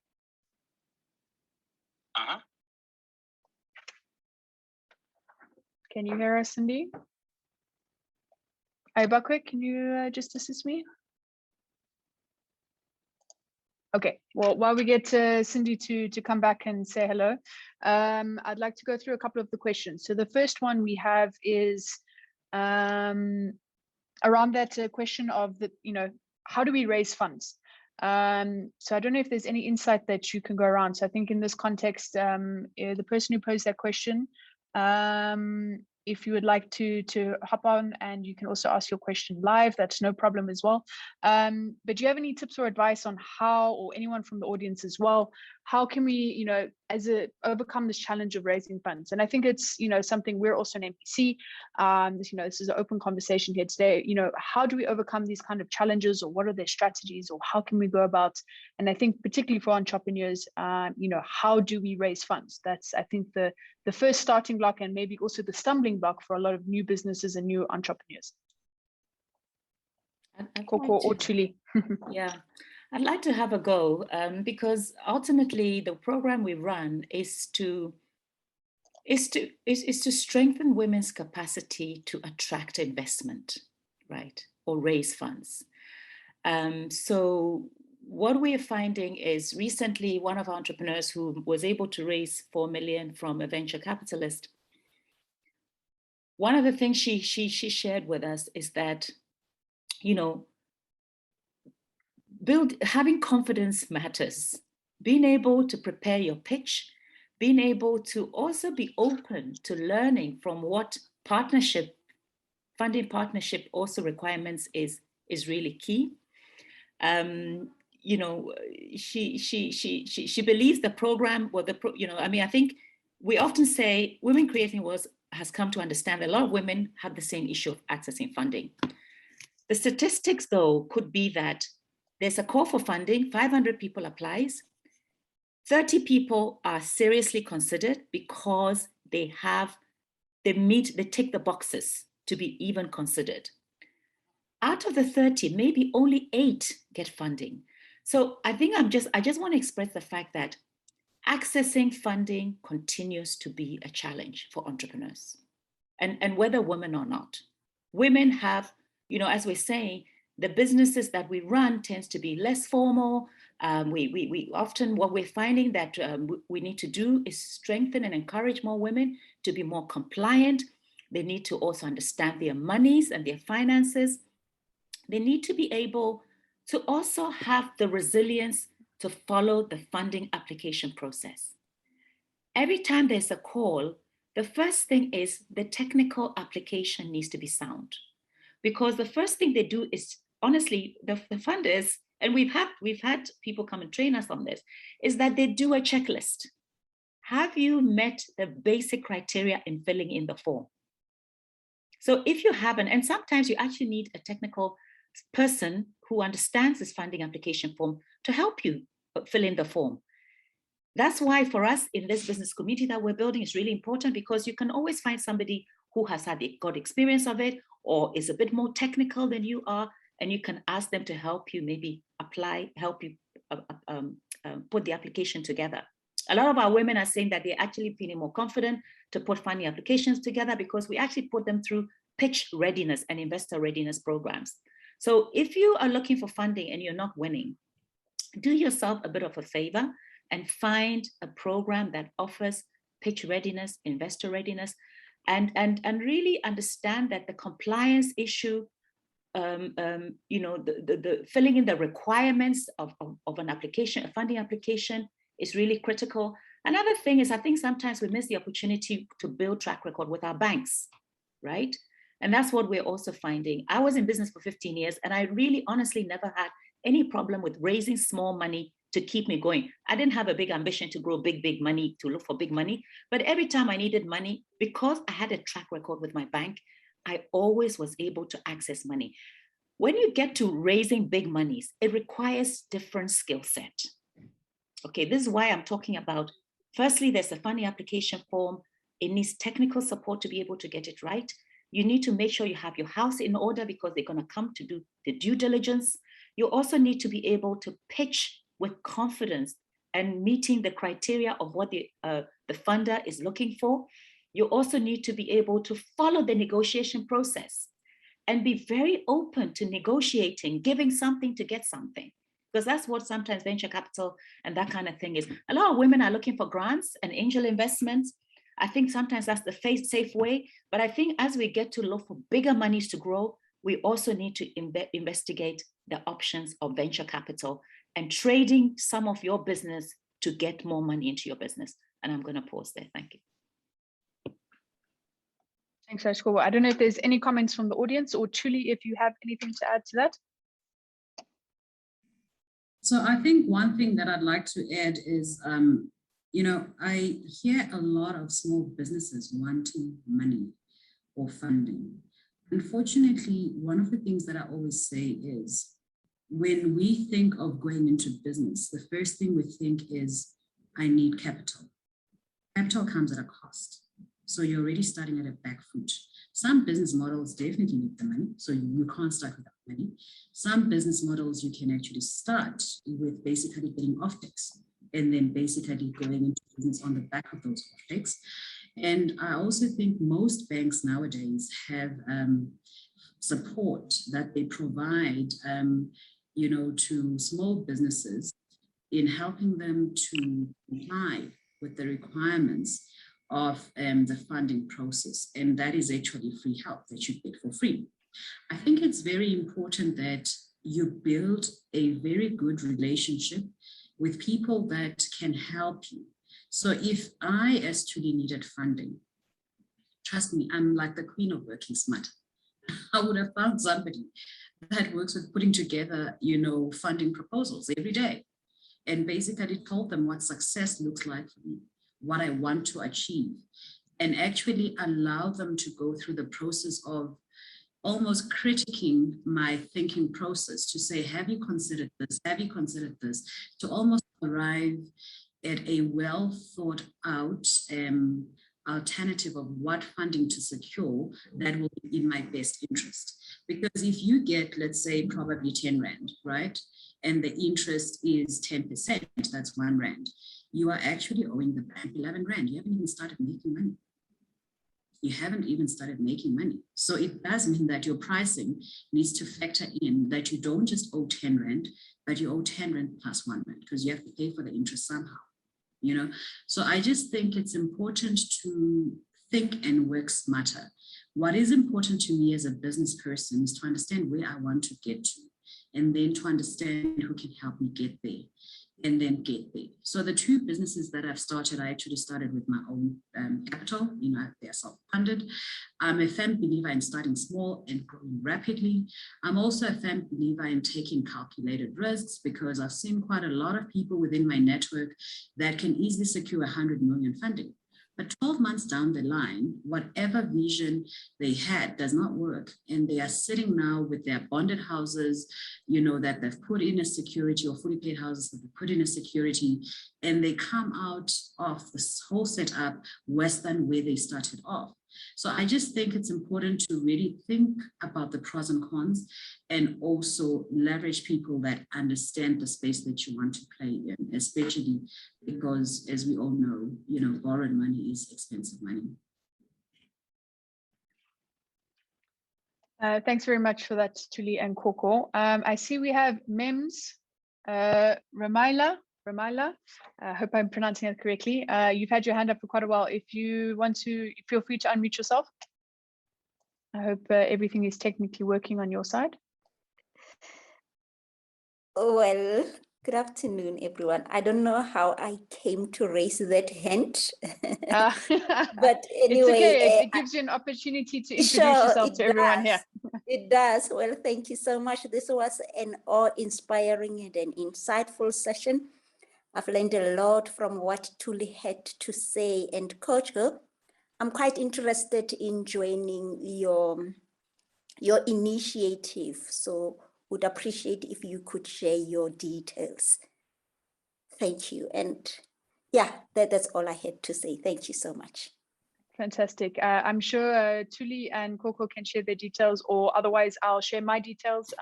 Can you hear us, Cindy? Ibakwe, can you just assist me? Okay, well, while we get Cindy to come back and say hello, I'd like to go through a couple of the questions. So the first one we have is around that question of how do we raise funds? So I don't know if there's any insight that you can go around. So I think in this context, the person who posed that question, if you would like to hop on, and you can also ask your question live, that's no problem as well. But do you have any tips or advice on how, or anyone from the audience as well, how can we, overcome this challenge of raising funds? And I think it's, something we're also an MPC. This is an open conversation here today. How do we overcome these kind of challenges, or what are their strategies, or how can we go about? And I think particularly for entrepreneurs, how do we raise funds? That's, I think, the first starting block, and maybe also the stumbling block for a lot of new businesses and new entrepreneurs. Korkor or Thuli. Yeah. I'd like to have a go because ultimately the program we run is to strengthen women's capacity to attract investment, right, or raise funds. So what we are finding is recently one of our entrepreneurs who was able to raise 4 million from a venture capitalist. One of the things she shared with us is that, having confidence matters. Being able to prepare your pitch, being able to also be open to learning from what funding partnership also requirements is really key. She believes the program, I think we often say Women Creating Worlds has come to understand that a lot of women have the same issue of accessing funding. The statistics, though, could be that there's a call for funding, 500 people applies, 30 people are seriously considered because they tick the boxes to be even considered. Out of the 30, maybe only 8 get funding. So I think I just want to express the fact that accessing funding continues to be a challenge for entrepreneurs, and whether women or not. Women have, as we're saying, the businesses that we run tends to be less formal. We often, what we're finding that we need to do is strengthen and encourage more women to be more compliant. They need to also understand their monies and their finances. They need to be able to also have the resilience to follow the funding application process. Every time there's a call, the first thing is the technical application needs to be sound. Because the first thing they do is, honestly, the funders, and we've had people come and train us on this, is that they do a checklist. Have you met the basic criteria in filling in the form? So if you haven't, and sometimes you actually need a technical person who understands this funding application form to help you fill in the form. That's why for us in this business community that we're building is really important, because you can always find somebody who has got experience of it or is a bit more technical than you are, and you can ask them to help you maybe help you put the application together. A lot of our women are saying that they're actually feeling more confident to put funding applications together because we actually put them through pitch readiness and investor readiness programs. So if you are looking for funding and you're not winning, do yourself a bit of a favor and find a program that offers pitch readiness, investor readiness, and really understand that the compliance issue, the filling in the requirements of an application, a funding application, is really critical. Another thing is, I think sometimes we miss the opportunity to build track record with our banks, right? And that's what we're also finding. I was in business for 15 years, and I really honestly never had any problem with raising small money to keep me going. I didn't have a big ambition to grow big money, to look for big money. But every time I needed money, because I had a track record with my bank, I always was able to access money. When you get to raising big monies, it requires different skill set. Okay, this is why I'm talking about, firstly, there's a funding application form. It needs technical support to be able to get it right. You need to make sure you have your house in order because they're going to come to do the due diligence. You also need to be able to pitch with confidence and meeting the criteria of what the funder is looking for. You also need to be able to follow the negotiation process and be very open to negotiating, giving something to get something. Because that's what sometimes venture capital and that kind of thing is. A lot of women are looking for grants and angel investments. I think sometimes that's the safe way. But I think as we get to look for bigger monies to grow, we also need to investigate the options of venture capital and trading some of your business to get more money into your business. And I'm going to pause there. Thank you. Thanks, Korkor. I don't know if there's any comments from the audience, or Thuli, if you have anything to add to that. So I think one thing that I'd like to add is You know, I hear a lot of small businesses wanting money or funding. Unfortunately, one of the things that I always say is, when we think of going into business, the first thing we think is, I need capital. Capital comes at a cost. So you're already starting at a back foot. Some business models definitely need the money, so you can't start without money. Some business models you can actually start with basically getting offtakes and then basically going into business on the back of those offtakes. And I also think most banks nowadays have support that they provide, you know, to small businesses in helping them to comply with the requirements of the funding process. And that is actually free help that you get for free. I think it's very important that you build a very good relationship with people that can help you. So if I, as Thuli, needed funding, trust me, I'm like the queen of working smart. I would have found somebody that works with putting together, you know, funding proposals every day, and basically told them what success looks like for me, what I want to achieve, and actually allow them to go through the process of almost critiquing my thinking process to say, have you considered this? Have you considered this? To almost arrive at a well thought out alternative of what funding to secure that will be in my best interest. Because if you get, let's say, probably 10 Rand, right? And the interest is 10%, that's 1 Rand. You are actually owing the bank 11 Rand. You haven't even started making money. You haven't even started making money. So it does mean that your pricing needs to factor in that you don't just owe 10 Rand, but you owe 10 Rand plus 1 Rand because you have to pay for the interest somehow, you know? So I just think it's important to think and work smarter. What is important to me as a business person is to understand where I want to get to, and then to understand who can help me get there, and then get there. So the 2 businesses that I've started, I actually started with my own capital. You know, they're self-funded. I'm a firm believer in starting small and growing rapidly. I'm also a firm believer in taking calculated risks, because I've seen quite a lot of people within my network that can easily secure 100 million funding. But 12 months down the line, whatever vision they had does not work. And they are sitting now with their bonded houses, you know, that they've put in a security, or fully paid houses that they put in a security, and they come out of this whole setup worse than where they started off. So I just think it's important to really think about the pros and cons, and also leverage people that understand the space that you want to play in, especially because, as we all know, you know, borrowed money is expensive money. Thanks very much for that, Thuli and Korkor. I see we have Mims, Ramaila. I hope I'm pronouncing it correctly. You've had your hand up for quite a while. If you want to, feel free to unmute yourself. I hope everything is technically working on your side. Well, good afternoon, everyone. I don't know how I came to raise that hand, but anyway. It's okay. It gives you an opportunity to introduce yourself to everyone here. It does. Well, thank you so much. This was an awe-inspiring and an insightful session. I've learned a lot from what Thuli had to say. And Cudjoe, I'm quite interested in joining your initiative. So would appreciate if you could share your details. Thank you. And yeah, that's all I had to say. Thank you so much. Fantastic. I'm sure Thuli and Korkor can share their details, or otherwise I'll share my details,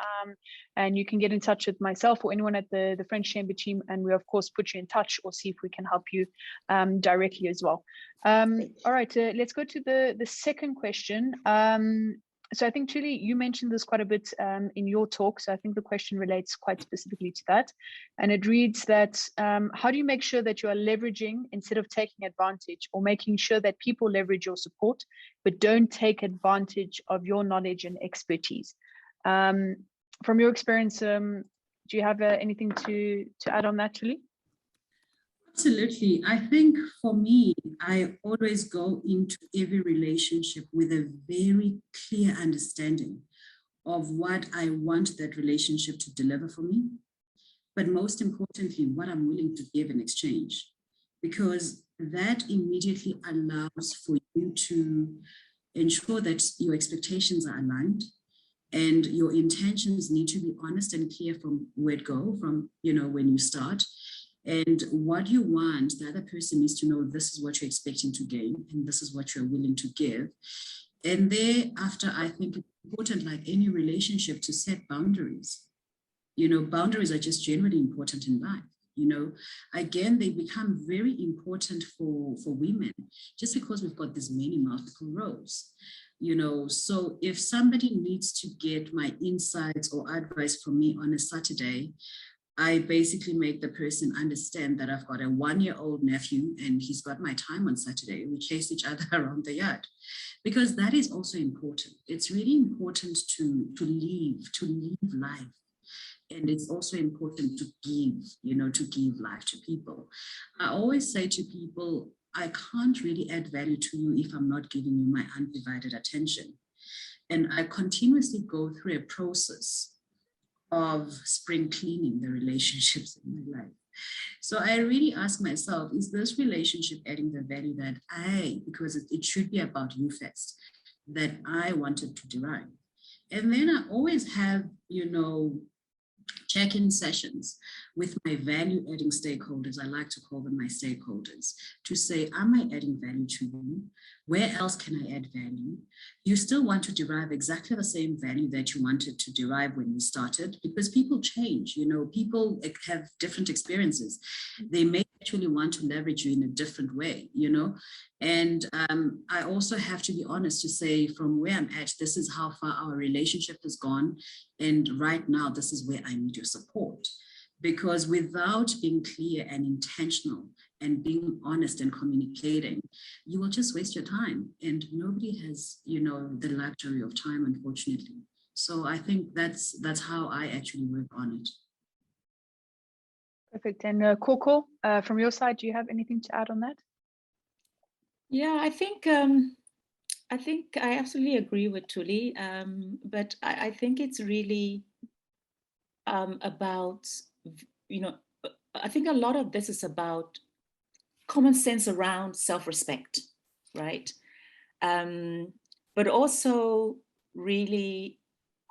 and you can get in touch with myself or anyone at the French Chamber team, and we'll of course put you in touch or see if we can help you directly as well. All right, let's go to the second question. So I think, Thuli, you mentioned this quite a bit in your talk. So I think the question relates quite specifically to that. And it reads that, how do you make sure that you are leveraging instead of taking advantage, or making sure that people leverage your support, but don't take advantage of your knowledge and expertise? From your experience, do you have anything to add on that, Thuli? Absolutely. I think for me, I always go into every relationship with a very clear understanding of what I want that relationship to deliver for me, but most importantly, what I'm willing to give in exchange. because that immediately allows for you to ensure that your expectations are aligned and your intentions need to be honest and clear from where to go, from, you know, when you start. And what you want, the other person needs to know this is what you're expecting to gain and this is what you're willing to give. And thereafter, I think it's important, like any relationship, to set boundaries. You know, boundaries are just generally important in life. You know, again, they become very important for women just because we've got these many multiple roles. You know, so if somebody needs to get my insights or advice from me on a Saturday, I basically make the person understand that I've got a 1-year-old nephew and he's got my time on Saturday. We chase each other around the yard, because that is also important. It's really important to live life. And it's also important to give, you know, to give life to people. I always say to people, I can't really add value to you if I'm not giving you my undivided attention. And I continuously go through a process of spring cleaning the relationships in my life. So I really ask myself, is this relationship adding the value that because it should be about you first, that I wanted to derive? And then I always have, you know, check-in sessions with my value-adding stakeholders. I like to call them my stakeholders, to say, am I adding value to you? Where else can I add value? You still want to derive exactly the same value that you wanted to derive when you started, because people change, you know, people have different experiences. They may actually want to leverage you in a different way, you know. And I also have to be honest to say, from where I'm at, this is how far our relationship has gone. And right now, this is where I need your support. Because without being clear and intentional and being honest and communicating, you will just waste your time. And nobody has, you know, the luxury of time, unfortunately. So I think that's how I actually work on it. Perfect. And Korkor, from your side, do you have anything to add on that? Yeah, I think I absolutely agree with Thuli, but I think it's really about, you know, I think a lot of this is about common sense around self-respect, right? But also really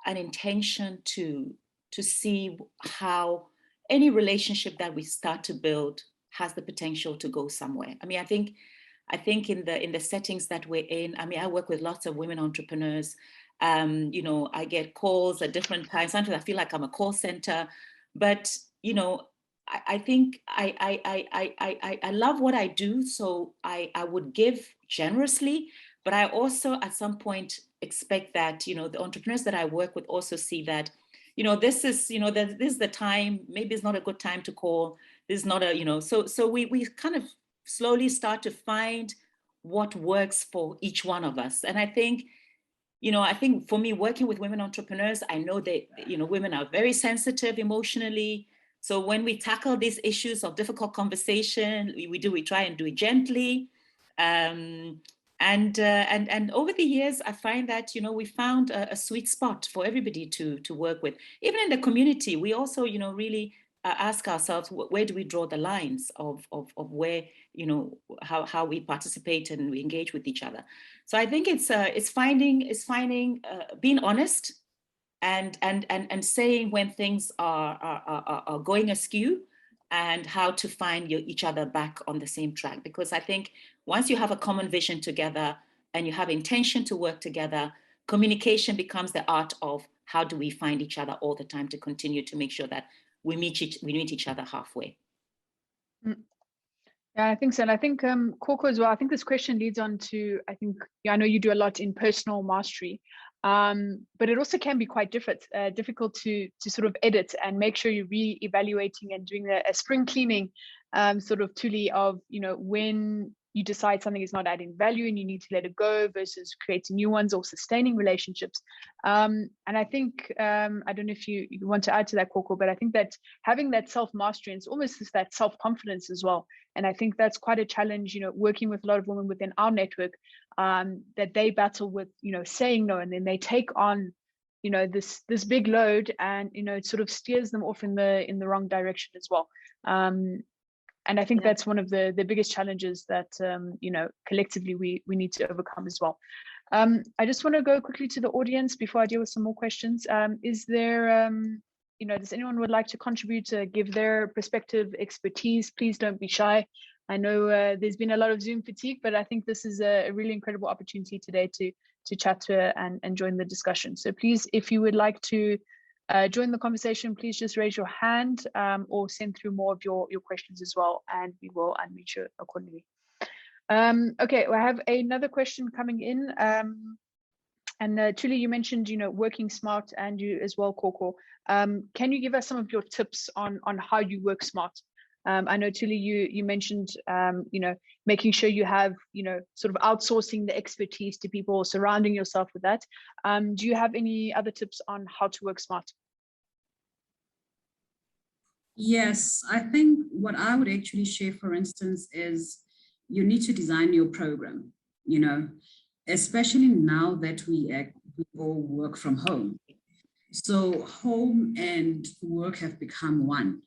an intention to see how any relationship that we start to build has the potential to go somewhere. I mean, I think in the settings that we're in, I mean, I work with lots of women entrepreneurs. You know, I get calls at different times. Sometimes I feel like I'm a call center, but you know, I think I love what I do, so I would give generously, but I also at some point expect that, you know, the entrepreneurs that I work with also see that, you know, this is the time. Maybe it's not a good time to call. This is not a, you know, so we kind of slowly start to find what works for each one of us. And I think, you know, I think for me, working with women entrepreneurs, I know that, you know, women are very sensitive emotionally. So when we tackle these issues of difficult conversation, we try and do it gently. And over the years, I find that, you know, we found a sweet spot for everybody to work with. Even in the community, we also, you know, really ask ourselves, where do we draw the lines of where, you know, how we participate and we engage with each other. So I think it's finding being honest and saying when things are going askew, and how to find each other back on the same track. Because I think once you have a common vision together and you have intention to work together, communication becomes the art of how do we find each other all the time to continue to make sure that we meet each other halfway. Yeah, I think so. And I think Korkor as well, I think this question leads on to, I think, yeah, I know you do a lot in personal mastery, but it also can be quite difficult to sort of edit and make sure you're re-evaluating and doing a spring cleaning sort of Thuli of, you know, when you decide something is not adding value and you need to let it go versus creating new ones or sustaining relationships. And I think, I don't know if you want to add to that, Korkor, but I think that having that self-mastery, and it's almost that self-confidence as well. And I think that's quite a challenge, you know, working with a lot of women within our network, that they battle with, you know, saying no, and then they take on, you know, this big load, and, you know, it sort of steers them off in the wrong direction as well. And I think that's one of the biggest challenges that, you know, collectively we need to overcome as well. I just want to go quickly to the audience before I deal with some more questions. Is there, you know, does anyone would like to contribute to give their perspective, expertise? Please don't be shy. I know there's been a lot of Zoom fatigue, but I think this is a really incredible opportunity today to chat to and join the discussion. So please, if you would like to join the conversation, please just raise your hand or send through more of your questions as well, and we will unmute you accordingly. Okay, I have another question coming in. And Thuli, you mentioned, you know, working smart, and you as well, Korkor. Can you give us some of your tips on how you work smart? I know, Thuli, you mentioned, you know, making sure you have, you know, sort of outsourcing the expertise to people, surrounding yourself with that. Do you have any other tips on how to work smart? Yes, I think what I would actually share, for instance, is you need to design your program, you know, especially now that we all work from home. So home and work have become one.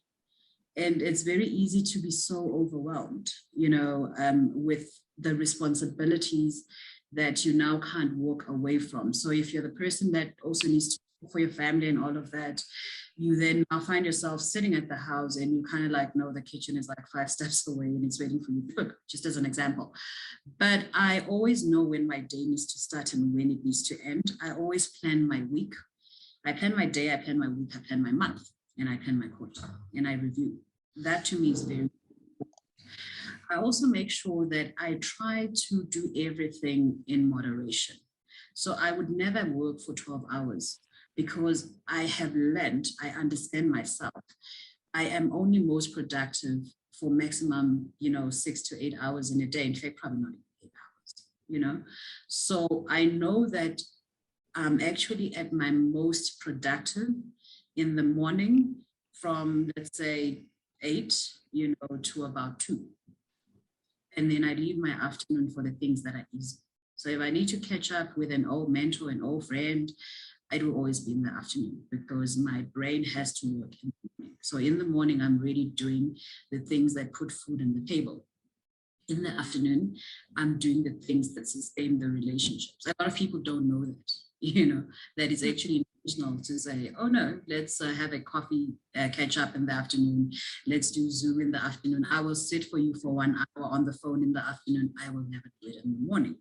And it's very easy to be so overwhelmed, you know, with the responsibilities that you now can't walk away from. So if you're the person that also needs to cook for your family and all of that, you then now find yourself sitting at the house and you kind of like, no, the kitchen is like 5 steps away and it's waiting for you to cook, just as an example. But I always know when my day needs to start and when it needs to end. I always plan my week. I plan my day, I plan my week, I plan my month, and I plan my quarter, and I review. That to me is very important. I also make sure that I try to do everything in moderation. So I would never work for 12 hours because I have learned, I understand myself. I am only most productive for maximum, you know, 6 to 8 hours in a day. In fact, probably not 8 hours, you know. So I know that I'm actually at my most productive in the morning from, let's say, 8, you know, to about 2. And then I leave my afternoon for the things that are easy. So if I need to catch up with an old mentor, an old friend, it will always be in the afternoon because my brain has to work in the morning. So in the morning, I'm really doing the things that put food on the table. In the afternoon, I'm doing the things that sustain the relationships. A lot of people don't know that, you know, that it's actually intentional to say, oh no, let's have a coffee catch up in the afternoon. Let's do Zoom in the afternoon. I will sit for you for 1 hour on the phone in the afternoon. I will never do it in the morning.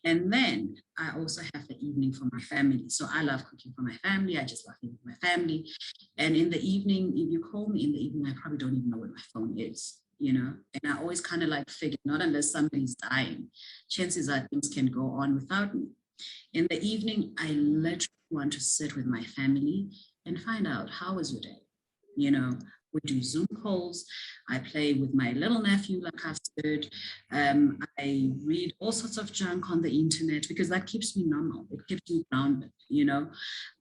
And then I also have the evening for my family. So I love cooking for my family. I just love being with my family. And in the evening, if you call me in the evening, I probably don't even know where my phone is, you know? And I always kind of like figure, not unless somebody's dying, chances are things can go on without me. In the evening, I literally want to sit with my family and find out, how was your day? You know, we do Zoom calls. I play with my little nephew, like I've said. I read all sorts of junk on the internet because that keeps me normal. It keeps me grounded, you know.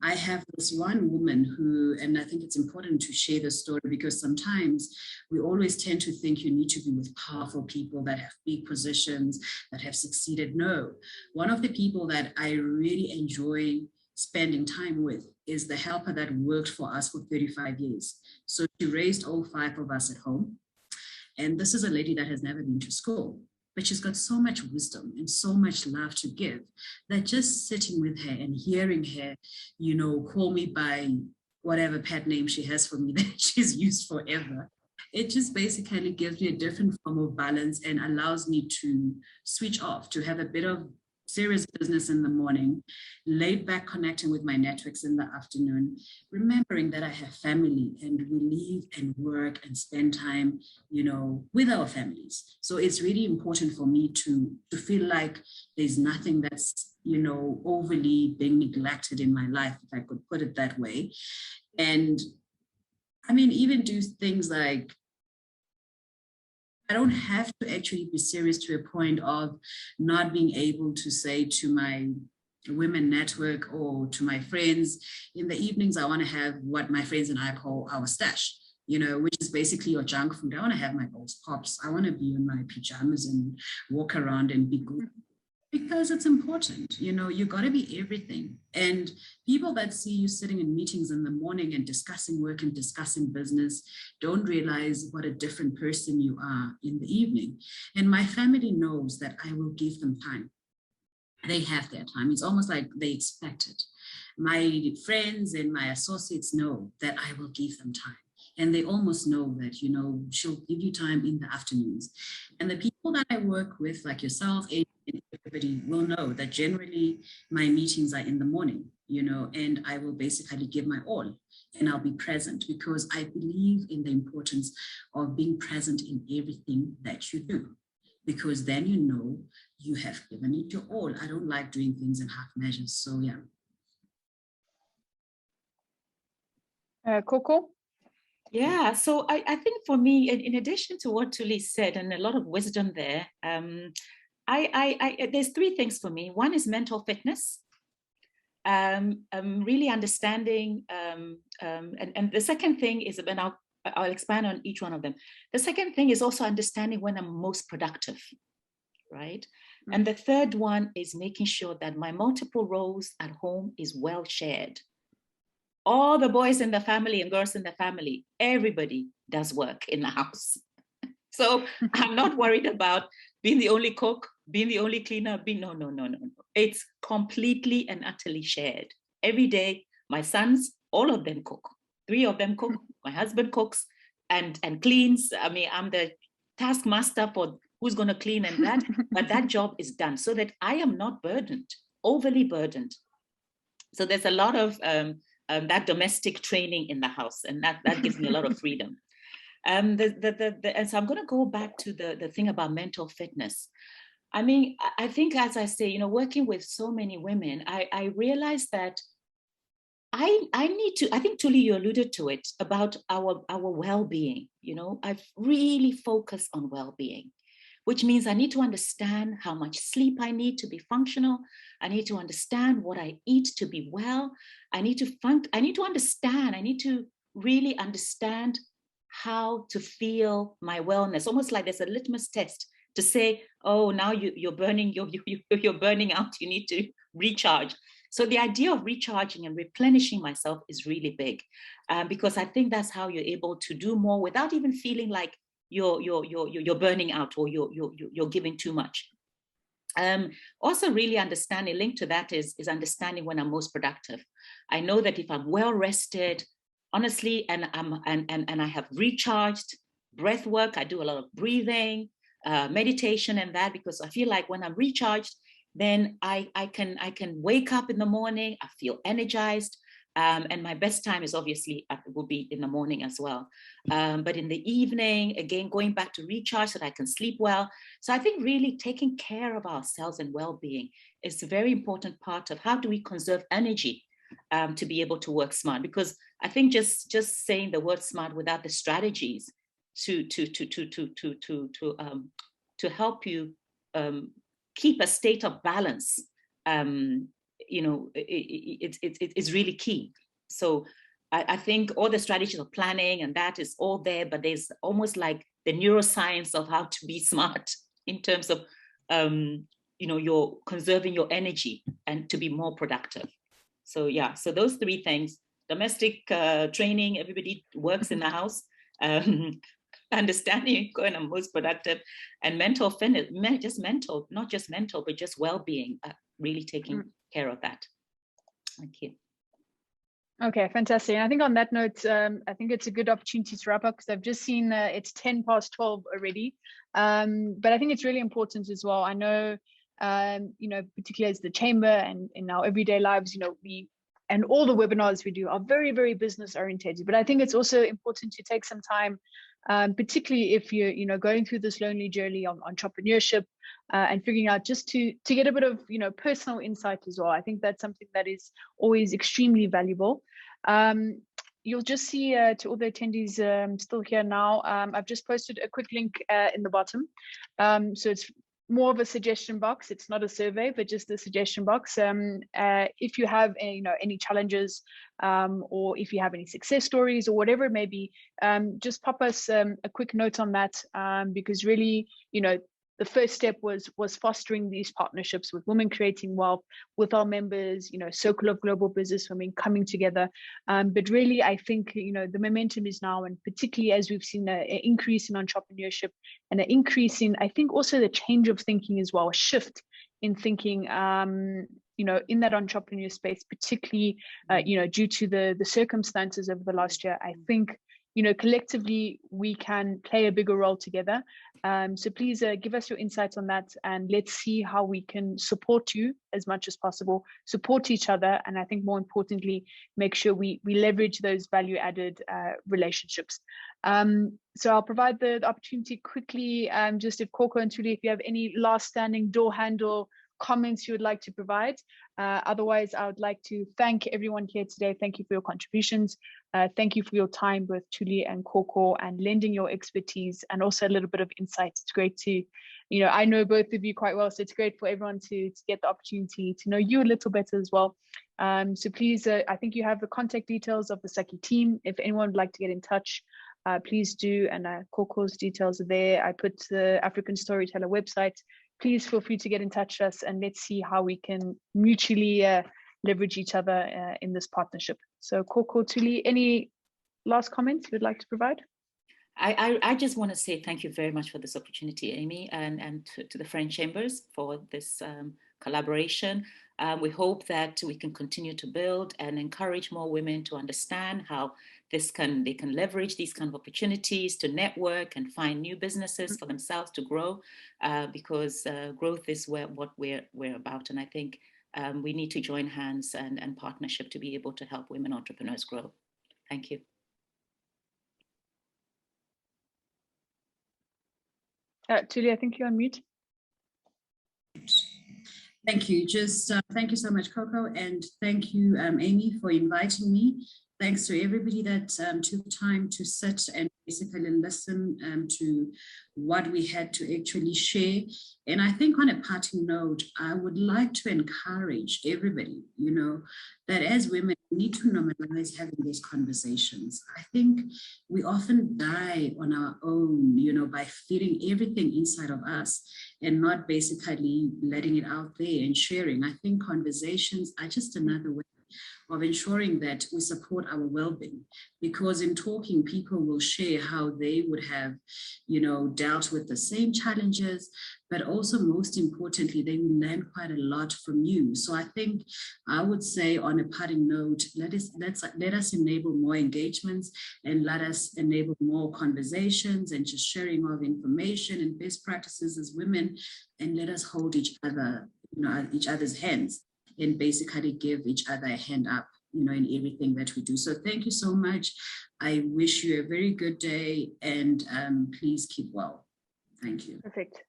I have this one woman who, and I think it's important to share the story because sometimes we always tend to think you need to be with powerful people that have big positions, that have succeeded. No, one of the people that I really enjoy spending time with is the helper that worked for us for 35 years. So she raised all 5 of us at home. And this is a lady that has never been to school, but she's got so much wisdom and so much love to give that just sitting with her and hearing her, you know, call me by whatever pet name she has for me that she's used forever. It just basically gives me a different form of balance and allows me to switch off, to have a bit of serious business in the morning, laid back connecting with my networks in the afternoon, remembering that I have family and we live and work and spend time, you know, with our families. So it's really important for me to feel like there's nothing that's, you know, overly being neglected in my life, if I could put it that way. And I mean, even do things like, I don't have to actually be serious to a point of not being able to say to my women network or to my friends, in the evenings, I want to have what my friends and I call our stash, you know, which is basically your junk food. I want to have my Bose Pops. I want to be in my pajamas and walk around and be good. Because it's important, you know, you got to be everything. And people that see you sitting in meetings in the morning and discussing work and discussing business don't realize what a different person you are in the evening. And my family knows that I will give them time. They have their time. It's almost like they expect it. My friends and my associates know that I will give them time. And they almost know that, you know, she'll give you time in the afternoons. And the people that I work with, like yourself, and everybody will know that generally my meetings are in the morning, you know, and I will basically give my all and I'll be present because I believe in the importance of being present in everything that you do, because then you know you have given it your all. I don't like doing things in half measures. So yeah. Korkor? Yeah, so I think for me, in addition to what Thuli said, and a lot of wisdom there, there's three things for me. One is mental fitness, really understanding, and the second thing is, and I'll expand on each one of them. The second thing is also understanding when I'm most productive, right? Mm-hmm. And the third one is making sure that my multiple roles at home is well shared. All the boys in the family and girls in the family, everybody does work in the house. So I'm not worried about being the only cook, being the only cleaner, no. It's completely and utterly shared. Every day, my sons, all of them cook. 3 of them cook, my husband cooks and cleans. I mean, I'm the taskmaster for who's going to clean and that, but that job is done so that I am not burdened, overly burdened. So there's a lot of that domestic training in the house, and that gives me a lot of freedom. And so I'm going to go back to the thing about mental fitness. I mean, I think, as I say, you know, working with so many women, I realized that I need to, I think Thuli, you alluded to it, about our well-being. You know, I've really focused on well-being, which means I need to understand how much sleep I need to be functional. I need to understand what I eat to be well. I need to really understand how to feel my wellness, almost like there's a litmus test to say, oh, now you're burning out, you need to recharge. So the idea of recharging and replenishing myself is really big, because I think that's how you're able to do more without even feeling like you're burning out or you're giving too much. Also really understanding, linked to that is understanding when I'm most productive. I know that if I'm well rested, honestly, and I have recharged, breath work, I do a lot of breathing, meditation and that, because I feel like when I'm recharged, then I can wake up in the morning, I feel energized. And my best time is obviously will be in the morning as well. But in the evening, again, going back to recharge so that I can sleep well. So I think really taking care of ourselves and well-being is a very important part of how do we conserve energy to be able to work smart. Because I think just saying the word smart without the strategies to help you keep a state of balance, you know, it's really key. So I think all the strategies of planning and that is all there, but there's almost like the neuroscience of how to be smart in terms of, you know, you're conserving your energy and to be more productive. So yeah, so those three things: domestic training, everybody works in the house, understanding when I'm most productive, and mental fitness, just mental, not just mental, but just well-being, really taking care of that. Thank you. Okay, fantastic. And I think on that note, I think it's a good opportunity to wrap up because I've just seen it's 10:12 already. But I think it's really important as well. I know, you know, particularly as the chamber and in our everyday lives, you know, and all the webinars we do are very, very business oriented. But I think it's also important to take some time, particularly if you're, you know, going through this lonely journey of entrepreneurship and figuring out just to get a bit of, you know, personal insight as well. I think that's something that is always extremely valuable. You'll just see to all the attendees still here now, I've just posted a quick link in the bottom. So it's more of a suggestion box. It's not a survey, but just a suggestion box. If you have you know, any challenges or if you have any success stories or whatever it may be, just pop us a quick note on that, because really, you know, the first step was fostering these partnerships with Women Creating Wealth, with our members, Circle of Global Business Women coming together. But really, I think, the momentum is now, and particularly as we've seen an increase in entrepreneurship and an increase in, I think also the change of thinking as well, a shift in thinking, in that entrepreneur space, particularly, due to the circumstances over the last year. I think, collectively we can play a bigger role together. So please give us your insights on that, and let's see how we can support you as much as possible, support each other, and I think more importantly, make sure we leverage those value-added relationships. So I'll provide the opportunity quickly, just if Korkor and Thuli, if you have any last standing door handle comments you would like to provide. Otherwise, I would like to thank everyone here today. Thank you for your contributions. Thank you for your time, both Thuli and Korkor, and lending your expertise and also a little bit of insight. It's great to, I know both of you quite well, so it's great for everyone to get the opportunity to know you a little better as well. So please, I think you have the contact details of the FSACCI team. If anyone would like to get in touch, please do, and Korkor's details are there. I put the African Storyteller website. Please feel free to get in touch with us, and let's see how we can mutually leverage each other in this partnership. So Korkor, Thuli, any last comments you'd like to provide? I just want to say thank you very much for this opportunity, Amy, and to the French Chambers for this collaboration. We hope that we can continue to build and encourage more women to understand how they can leverage these kind of opportunities to network and find new businesses for themselves to grow, because growth is what we're about. And I think we need to join hands and partnership to be able to help women entrepreneurs grow. Thank you. Thuli, I think you're on mute. Thank you. Thank you so much, Korkor, and thank you, Amy, for inviting me. Thanks to everybody that took time to sit and basically listen to what we had to actually share. And I think on a parting note, I would like to encourage everybody, that as women, we need to normalize having these conversations. I think we often die on our own, by feeling everything inside of us and not basically letting it out there and sharing. I think conversations are just another way of ensuring that we support our well-being, because in talking, people will share how they would have, dealt with the same challenges, but also most importantly, they will learn quite a lot from you. So I think I would say on a parting note, let us enable more engagements and let us enable more conversations and just sharing of information and best practices as women, and let us hold each other, each other's hands, and basically give each other a hand up, in everything that we do. So thank you so much. I wish you a very good day, and please keep well. Thank you. Perfect.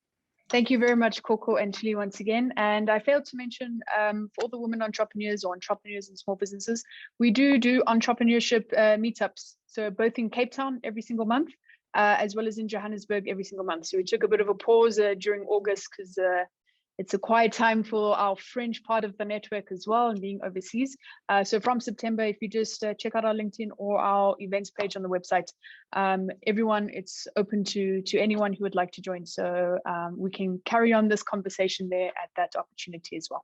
Thank you very much, Korkor and Thuli, once again. And I failed to mention, for all the women entrepreneurs or entrepreneurs in small businesses, we do entrepreneurship meetups. So both in Cape Town every single month, as well as in Johannesburg every single month. So we took a bit of a pause during August because it's a quiet time for our French part of the network as well, and being overseas. So from September, if you just check out our LinkedIn or our events page on the website, everyone, it's open to anyone who would like to join. So we can carry on this conversation there at that opportunity as well.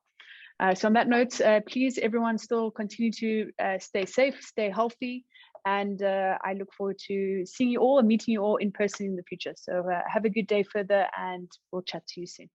So on that note, please, everyone, still continue to stay safe, stay healthy, and I look forward to seeing you all and meeting you all in person in the future. So have a good day further, and we'll chat to you soon.